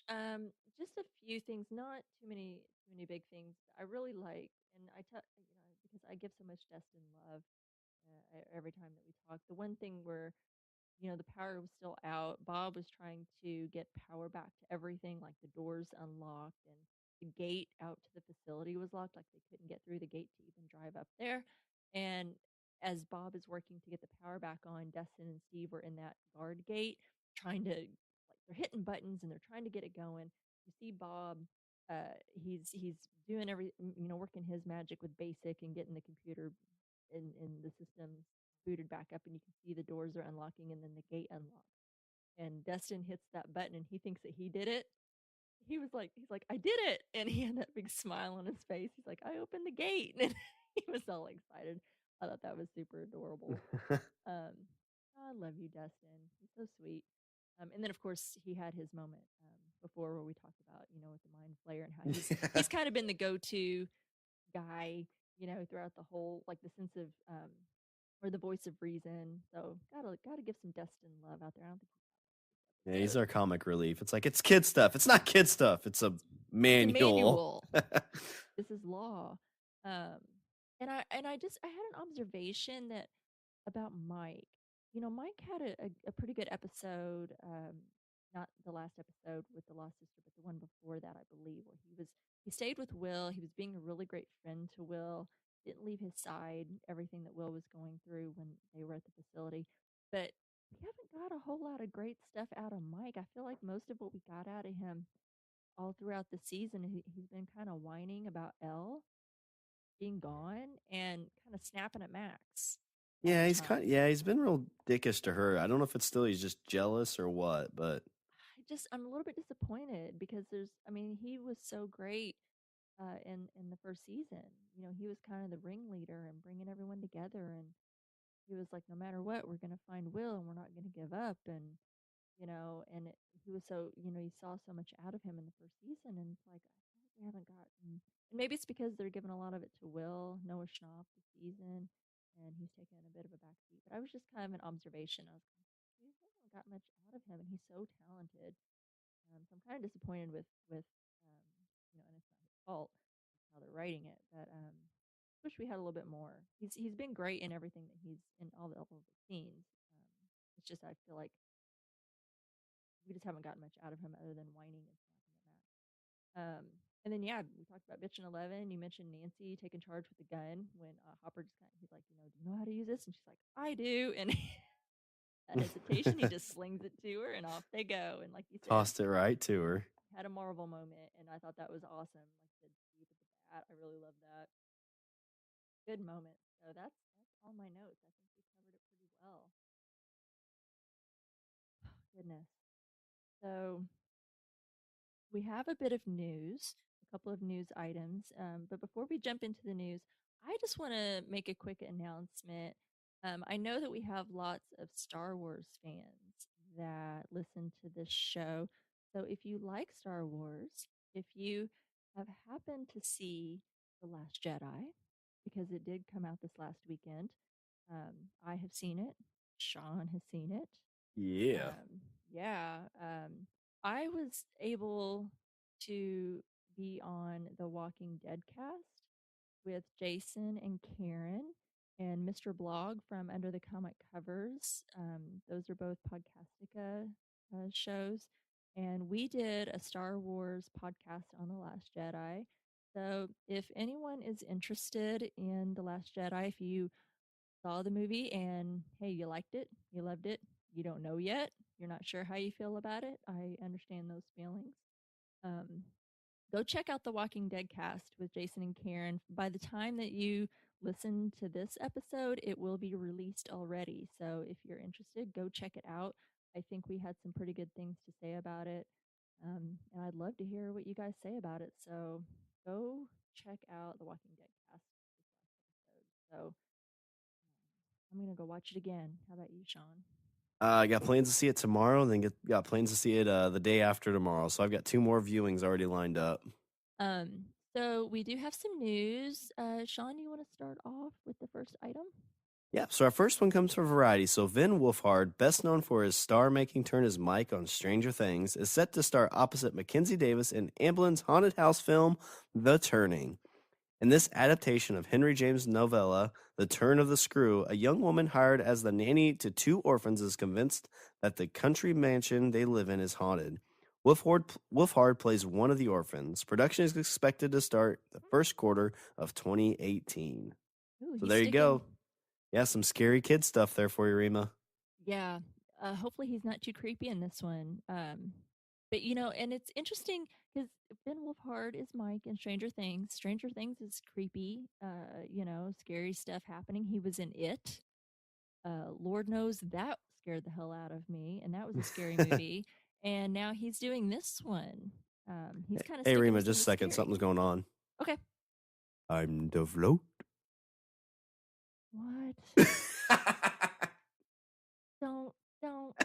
just a few things, not too many big things. I really like, and because I give so much Destin love every time that we talk. The one thing where the power was still out. Bob was trying to get power back to everything, like the doors unlocked and the gate out to the facility was locked, like they couldn't get through the gate to even drive up there. And as Bob is working to get the power back on, Dustin and Steve were in that guard gate trying to, like, they're hitting buttons and they're trying to get it going. You see Bob, he's doing working his magic with basic and getting the computer in the systems booted back up, and you can see the doors are unlocking and then the gate unlocks. And Dustin hits that button and he thinks that he did it. He's like, I did it. And he had that big smile on his face. He's like, I opened the gate. And he was all excited. I thought that was super adorable. I love you, Dustin. He's so sweet. And then of course he had his moment before where we talked about, with the mind flayer and how he's kind of been the go-to guy, throughout the whole, like, the sense of or the voice of reason. So gotta give some Dustin love out there. I don't think Yeah, he's our comic relief. It's like, it's kid stuff. It's not kid stuff. It's a manual. This is law. And I had an observation that about Mike. Mike had a pretty good episode. Not the last episode with the lost sister, but the one before that, I believe, where he stayed with Will. He was being a really great friend to Will. Didn't leave his side. Everything that Will was going through when they were at the facility, but we haven't got a whole lot of great stuff out of Mike. I feel like most of what we got out of him all throughout the season, he's been kind of whining about Elle being gone and kind of snapping at Max. Yeah, he's been real dickish to her. I don't know if it's still he's just jealous or what, but I'm a little bit disappointed because he was so great in the first season. He was kind of the ringleader and bringing everyone together, and he was like, no matter what, we're going to find Will and we're not going to give up. And he was so, you saw so much out of him in the first season, and it's like, I feel like we haven't gotten, and maybe it's because they're giving a lot of it to Will, Noah Schnapp this season, and he's taken a bit of a backseat. But I was just kind of an observation. I was like, we haven't got much out of him, and he's so talented. So I'm kind of disappointed with and it's not his fault. It's how they're writing it, but wish we had a little bit more. He's been great in everything that he's in all of the scenes. It's just I feel like we just haven't gotten much out of him other than whining and snapping at Max. And then we talked about Bitchin' 11. You mentioned Nancy taking charge with the gun when Hopper he's like, do you know how to use this? And she's like, I do. And that hesitation, he just slings it to her, and off they go. And like you said, tossed it right to her. Had a Marvel moment, and I thought that was awesome. Like I said, Steve with the bat, I really love that. Good moment. So that's all my notes. I think we covered it pretty well. Goodness. So we have a bit of news, a couple of news items. But before we jump into the news, I just want to make a quick announcement. I know that we have lots of Star Wars fans that listen to this show. So if you like Star Wars, if you have happened to see The Last Jedi, because it did come out this last weekend, I have seen it. Shawn has seen it. Yeah. Yeah. I was able to be on the Walking Dead cast with Jason and Karen and Mr. Blog from Under the Comic Covers. Those are both Podcastica shows. And we did a Star Wars podcast on The Last Jedi. So if anyone is interested in The Last Jedi, if you saw the movie and hey, you liked it, you loved it, you don't know yet, you're not sure how you feel about it, I understand those feelings. Um, Go check out the Walking Dead cast with Jason and Karen. By the time that you listen to this episode, it will be released already. So if you're interested, go check it out. I think we had some pretty good things to say about it. And I'd love to hear what you guys say about it. So go check out the Walking Dead cast this last episode. So I'm going to go watch it again. How about you, Shawn? I got plans to see it tomorrow, and then got plans to see it the day after tomorrow. So I've got 2 more viewings already lined up. So we do have some news. Shawn, you want to start off with the first item? Yeah, so our first one comes from Variety. So Vin Wolfhard, best known for his star-making turn as Mike on Stranger Things, is set to star opposite Mackenzie Davis in Amblin's haunted house film, The Turning. In this adaptation of Henry James' novella, The Turn of the Screw, a young woman hired as the nanny to 2 orphans is convinced that the country mansion they live in is haunted. Wolfhard plays one of the orphans. Production is expected to start the first quarter of 2018. Ooh, So there you go. Yeah, some scary kid stuff there for you, Rima. Yeah. Hopefully he's not too creepy in this one. But and it's interesting because Ben Wolfhard is Mike in Stranger Things. Stranger Things is creepy. Scary stuff happening. He was in It. Lord knows that scared the hell out of me, and that was a scary movie. And now he's doing this one. He's kind of Hey, sticking Rima, with just a some of the second. scary. Something's going on. Okay. I'm the float. What? Don't,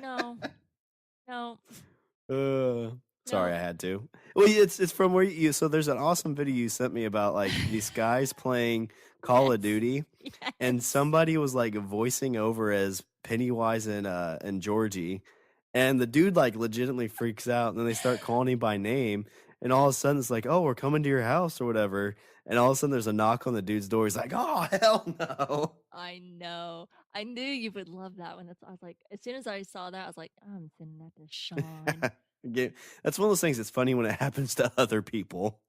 no. No. Sorry, No. I had to. Well, it's from where you. So there's an awesome video you sent me about like these guys playing Call of Yes. Duty, and Yes. somebody was like voicing over as Pennywise and Georgie, and the dude like legitimately freaks out, and then they start calling him by name, and all of a sudden it's like, oh, we're coming to your house or whatever, and all of a sudden there's a knock on the dude's door. He's like, oh hell no. I know. I knew you would love that one. I was like, as soon as I saw that, I was like, I'm sending that to Shawn. That's one of those things that's funny when it happens to other people.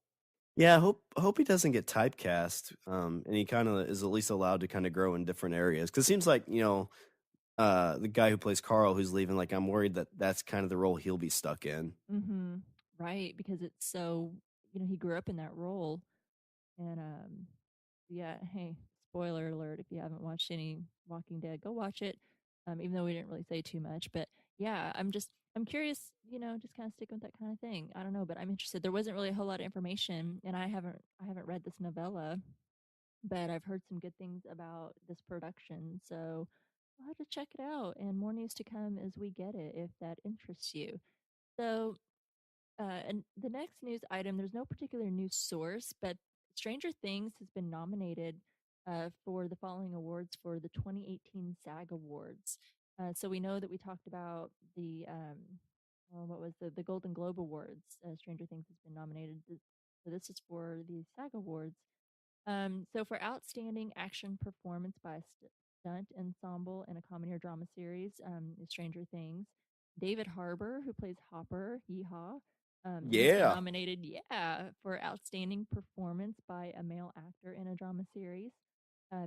Yeah, hope he doesn't get typecast, and he kind of is at least allowed to kind of grow in different areas. Because it seems like the guy who plays Carl, who's leaving, like I'm worried that that's kind of the role he'll be stuck in. Mm-hmm. Right, because it's so he grew up in that role, and yeah. Hey, spoiler alert! If you haven't watched any Walking Dead, go watch it. Even though we didn't really say too much, but yeah, I'm curious. Just kind of stick with that kind of thing. I don't know, but I'm interested. There wasn't really a whole lot of information, and I haven't read this novella, but I've heard some good things about this production, so I'll have to check it out. And more news to come as we get it, if that interests you. So and the next news item, there's no particular news source, but Stranger Things has been nominated for the following awards for the 2018 SAG Awards. So we know that we talked about the what was the Golden Globe Awards. Stranger Things has been nominated. So this is for the SAG Awards. So for outstanding action performance by a stunt ensemble in a comedy or drama series, is Stranger Things. David Harbour, who plays Hopper, Yeehaw, he's been Yeah. nominated, for outstanding performance by a male actor in a drama series.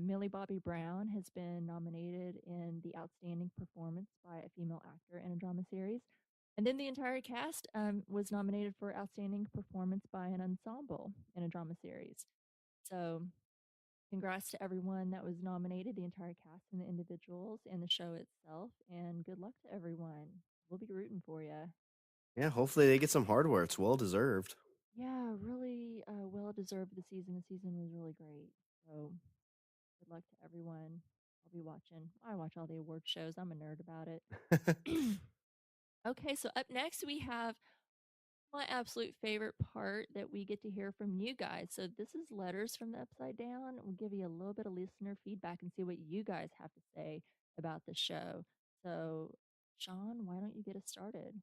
Millie Bobby Brown has been nominated in the outstanding performance by a female actor in a drama series. And then the entire cast was nominated for outstanding performance by an ensemble in a drama series. So Congrats to everyone that was nominated, the entire cast and the individuals and the show itself. And good luck to everyone. We'll be rooting for you. Yeah, hopefully they get some hardware. It's well deserved. Yeah, really well deserved the season. The season was really great. So good luck to everyone. I'll be watching. I watch all the award shows. I'm a nerd about it. Okay, so up next we have my absolute favorite part that we get to hear from you guys. So this is Letters from the Upside Down. We'll give you a little bit of listener feedback and see what you guys have to say about the show. So, Shawn, why don't you get us started?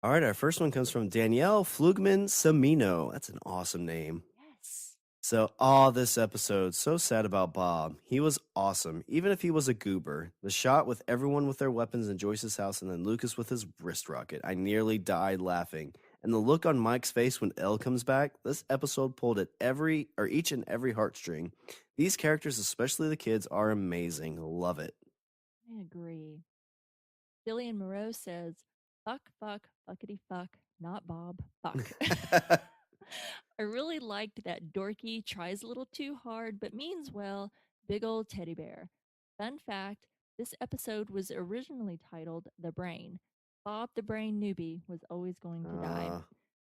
All right, our first one comes from Danielle Flugman Samino. That's an awesome name. Yes. So, this episode, so sad about Bob. He was awesome, even if he was a goober. The shot with everyone with their weapons in Joyce's house and then Lucas with his wrist rocket. I nearly died laughing. And the look on Mike's face when Elle comes back, this episode pulled at each and every heartstring. These characters, especially the kids, are amazing. Love it. I agree. Jillian Moreau says, fuckity fuck, not Bob, fuck. I really liked that dorky, tries a little too hard, but means well, big old teddy bear. Fun fact, this episode was originally titled The Brain. Bob the Brain Newbie was always going to die.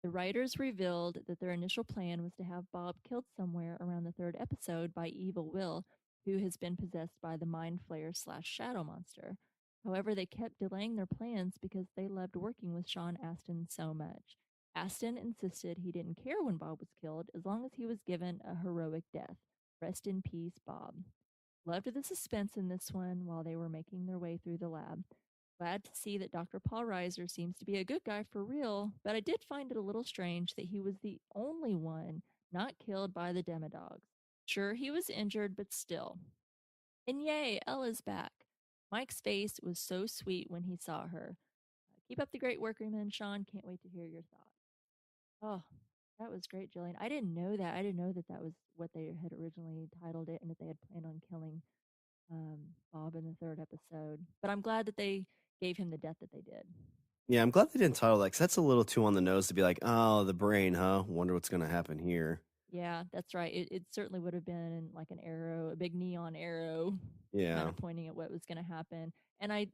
The writers revealed that their initial plan was to have Bob killed somewhere around the third episode by Evil Will, who has been possessed by the Mind Flayer / Shadow Monster. However, they kept delaying their plans because they loved working with Sean Astin so much. Astin insisted he didn't care when Bob was killed as long as he was given a heroic death. Rest in peace, Bob. Loved the suspense in this one while they were making their way through the lab. Glad to see that Dr. Paul Reiser seems to be a good guy for real, but I did find it a little strange that he was the only one not killed by the Demodogs. Sure, he was injured, but still. And yay, Ella's back. Mike's face was so sweet when he saw her. Keep up the great work, Rima and Shawn. Can't wait to hear your thoughts. Oh, that was great, Jillian. I didn't know that. I didn't know that that was what they had originally titled it and that they had planned on killing Bob in the third episode. But I'm glad that they gave him the death that they did. Yeah, I'm glad they didn't title that because that's a little too on the nose to be like, oh, the brain, huh? Wonder what's going to happen here. Yeah, that's right. It certainly would have been like an arrow, a big neon arrow, Yeah. kind of pointing at what was going to happen. And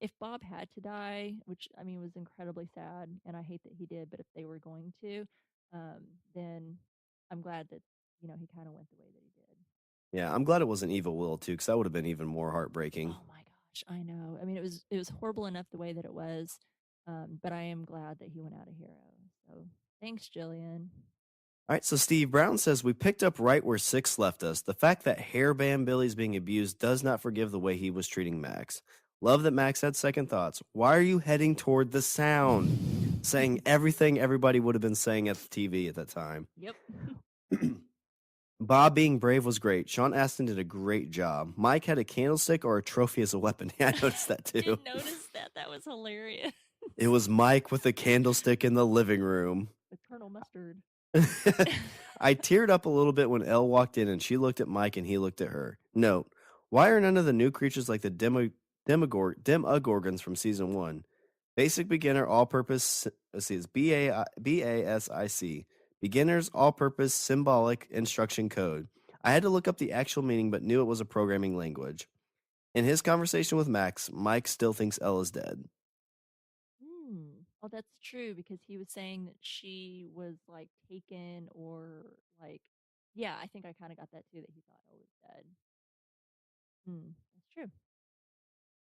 if Bob had to die, which I mean was incredibly sad, and I hate that he did, but if they were going to, then I'm glad that he kind of went the way that he did. Yeah, I'm glad it wasn't Evil Will too, because that would have been even more heartbreaking. Oh my gosh, I know. I mean, it was horrible enough the way that it was, but I am glad that he went out a hero. So thanks, Jillian. All right, so Steve Brown says we picked up right where 6 left us. The fact that Hairband Billy's being abused does not forgive the way he was treating Max. Love that Max had second thoughts. Why are you heading toward the sound? Saying everything everybody would have been saying at the TV at that time. Yep. Bob being brave was great. Sean Astin did a great job. Mike had a candlestick or a trophy as a weapon. Yeah, I noticed that too. Didn't notice that. That was hilarious. It was Mike with a candlestick in the living room. The Colonel Mustard. I teared up a little bit when Elle walked in and she looked at Mike and he looked at her. Note, why are none of the new creatures like the Demogorgons from season 1? Basic beginner all-purpose, let's see, it's BASIC. Beginners all-purpose symbolic instruction code. I had to look up the actual meaning but knew it was a programming language. In his conversation with Max, Mike still thinks Elle is dead. Oh, that's true because he was saying that she was like taken or like, yeah, I think I kind of got that too that he thought Elle was dead. That's true.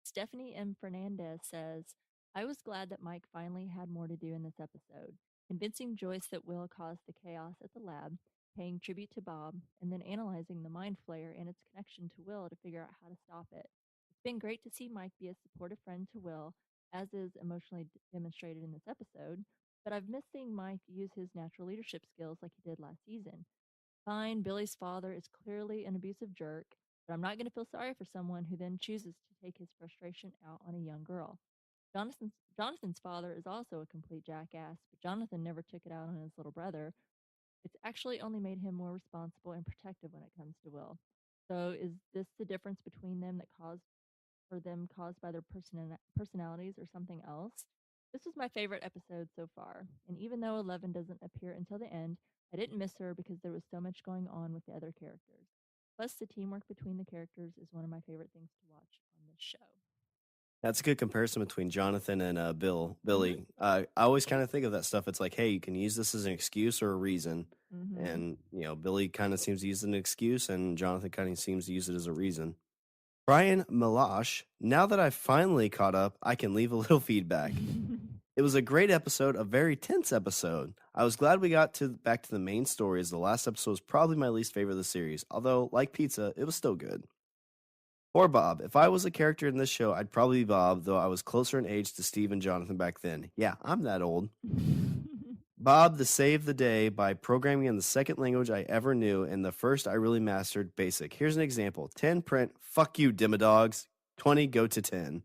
Stephanie M. Fernandez says, I was glad that Mike finally had more to do in this episode, convincing Joyce that Will caused the chaos at the lab, paying tribute to Bob, and then analyzing the Mind Flayer and its connection to Will to figure out how to stop it. It's been great to see Mike be a supportive friend to Will, as is emotionally demonstrated in this episode, but I've missed seeing Mike use his natural leadership skills like he did last season. Fine, Billy's father is clearly an abusive jerk, but I'm not going to feel sorry for someone who then chooses to take his frustration out on a young girl. Jonathan's father is also a complete jackass, but Jonathan never took it out on his little brother. It's actually only made him more responsible and protective when it comes to Will. So is this the difference between them that caused by their personalities or something else? This was my favorite episode so far, and even though 11 doesn't appear until the end, I didn't miss her because there was so much going on with the other characters. Plus, the teamwork between the characters is one of my favorite things to watch on this show. That's a good comparison between Jonathan and Mhm. Billy. I always kind of think of that stuff. It's like, hey, you can use this as an excuse or a reason. Mhm. And, Billy kind of seems to use it as an excuse, and Jonathan kind of seems to use it as a reason. Brian Milosh, now that I've finally caught up, I can leave a little feedback. It was a great episode, a very tense episode. I was glad we got back to the main story, as the last episode was probably my least favorite of the series. Although, like pizza, it was still good. Or Bob. If I was a character in this show, I'd probably be Bob, though I was closer in age to Steve and Jonathan back then. Yeah, I'm that old. Bob, the save the day by programming in the second language I ever knew, and the first I really mastered, BASIC. Here's an example. 10 print, fuck you, Dimodogs. 20 go to 10.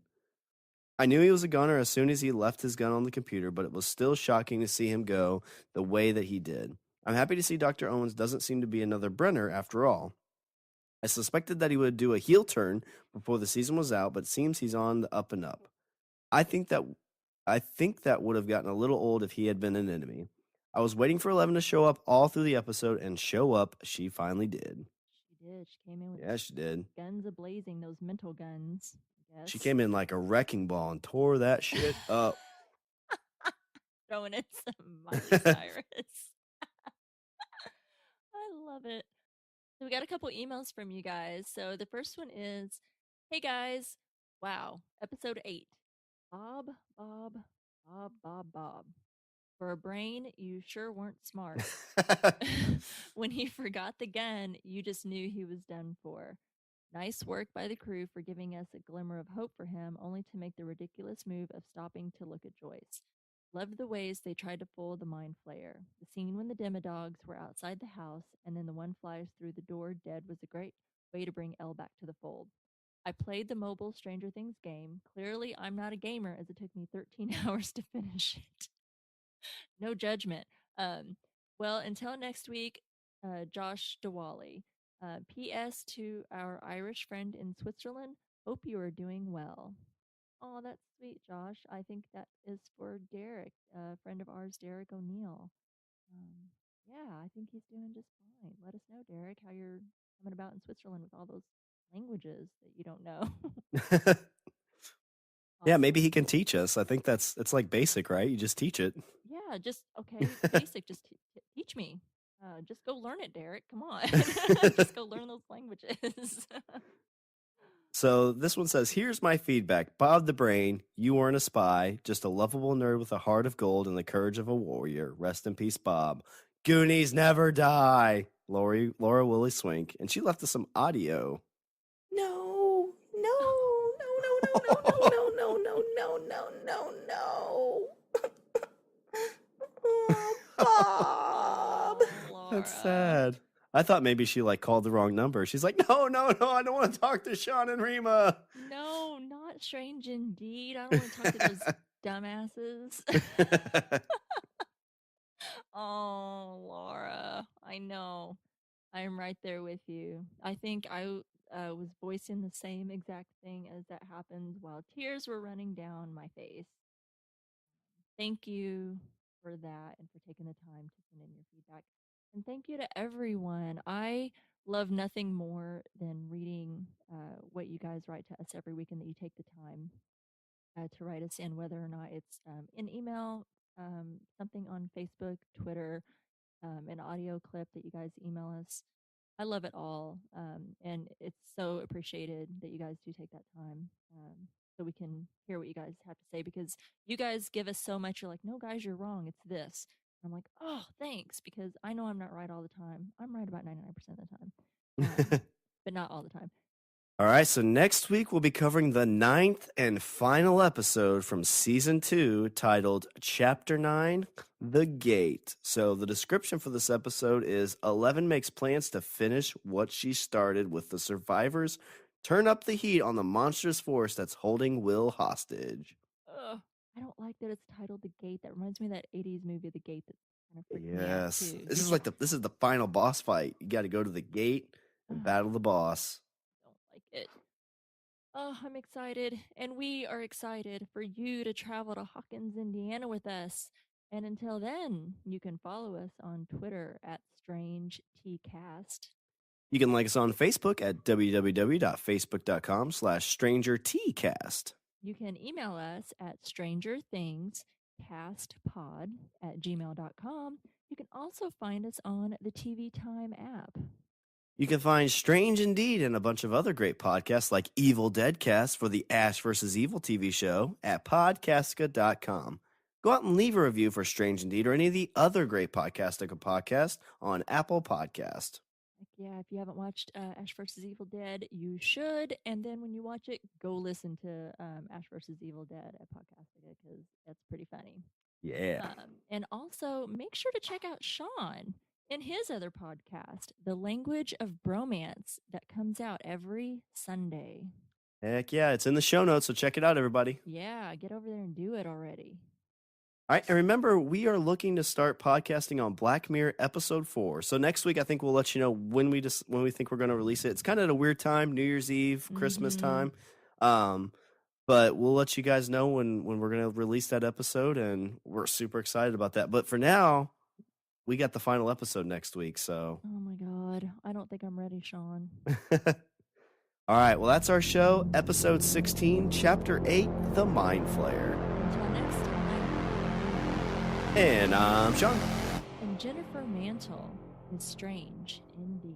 I knew he was a gunner as soon as he left his gun on the computer, but it was still shocking to see him go the way that he did. I'm happy to see Dr. Owens doesn't seem to be another Brenner after all. I suspected that he would do a heel turn before the season was out, but it seems he's on the up and up. I think that would have gotten a little old if he had been an enemy. I was waiting for 11 to show up all through the episode, and show up she finally did. She did. She came in with Yeah, she did. guns ablazing, those mental guns, I guess. She came in like a wrecking ball and tore that shit up. Throwing in some Miley Cyrus. I love it. So we got a couple emails from you guys. So the first one is, hey guys, wow, episode 8. Bob, Bob, Bob, Bob, Bob. For a brain, you sure weren't smart. When he forgot the gun, you just knew he was done for. Nice work by the crew for giving us a glimmer of hope for him, only to make the ridiculous move of stopping to look at Joyce. Loved the ways they tried to fool the mind flayer. The scene when the Demodogs were outside the house and then the one flies through the door dead was a great way to bring Elle back to the fold. I played the mobile Stranger Things game. Clearly, I'm not a gamer as it took me 13 hours to finish it. No judgment. Well, until next week, Josh Diwali. P.S. to our Irish friend in Switzerland, hope you are doing well. Oh, that's sweet, Josh. I think that is for Derek, a friend of ours, Derek O'Neill. Yeah, I think he's doing just fine. Let us know, Derek, how you're coming about in Switzerland with all those languages that you don't know. Yeah, maybe he can teach us. I think it's like basic, right? You just teach it. Yeah, just okay, basic. Just teach me. Just go learn it, Derek. Come on, just go learn those languages. So this one says, here's my feedback. Bob the Brain, you weren't a spy, just a lovable nerd with a heart of gold and the courage of a warrior. Rest in peace, Bob. Goonies never die. Laura Willie Swink. And she left us some audio. No, no, no, no, no, no, no, no, no, no, no, no, no. Oh, Bob. That's sad. I thought maybe she called the wrong number. She's like, no, I don't want to talk to Shawn and Rima. No, not strange indeed. I don't want to talk to those dumbasses. Oh, Laura, I know. I'm right there with you. I think I was voicing the same exact thing as that happened while tears were running down my face. Thank you for that and for taking the time to send in your feedback. And thank you to everyone. I love nothing more than reading what you guys write to us every week and that you take the time to write us in, whether or not it's an email, something on Facebook, Twitter, an audio clip that you guys email us. I love it all. And it's so appreciated that you guys do take that time so we can hear what you guys have to say, because you guys give us so much. You're like, no, guys, you're wrong. It's this. And I'm like, oh, thanks, because I know I'm not right all the time. I'm right about 99% of the time, but not all the time. All right, so next week we'll be covering the 9th and final episode from season 2, titled Chapter 9, The Gate. So the description for this episode is 11 makes plans to finish what she started with the survivors turn up the heat on the monstrous force that's holding Will hostage. I don't like that it's titled The Gate. That reminds me of that 80s movie, The Gate, that kind of freaked me out Yes, too. this is this is the final boss fight. You got to go to the gate and battle the boss. Don't like it. Oh, I'm excited. And we are excited for you to travel to Hawkins, Indiana with us. And until then, you can follow us on Twitter at StrangeTcast. You can like us on Facebook at www.facebook.com/strangertcast. You can email us at strangerthingscastpod@gmail.com. You can also find us on the TV Time app. You can find Strange Indeed and a bunch of other great podcasts like Evil Deadcast for the Ash vs. Evil TV show at podcastica.com. Go out and leave a review for Strange Indeed or any of the other great Podcastica podcasts on Apple Podcast. Yeah, if you haven't watched Ash vs. Evil Dead, you should. And then when you watch it, go listen to Ash vs. Evil Dead at Podcastica because that's pretty funny. Yeah. And also make sure to check out Shawn in his other podcast, The Language of Bromance, that comes out every Sunday. Heck yeah, it's in the show notes, so check it out, everybody. Yeah, get over there and do it already. All right, and remember, we are looking to start podcasting on Black Mirror episode 4. So next week, I think we'll let you know when we think we're going to release it. It's kind of at a weird time, New Year's Eve, Christmas time. But we'll let you guys know when we're going to release that episode, and we're super excited about that. But for now, we got the final episode next week, so. Oh my God, I don't think I'm ready, Shawn. All right, well, that's our show, episode 16, chapter 8, The Mind Flayer. Until next time. And I'm Shawn. And Jennifer Mantle is strange indeed.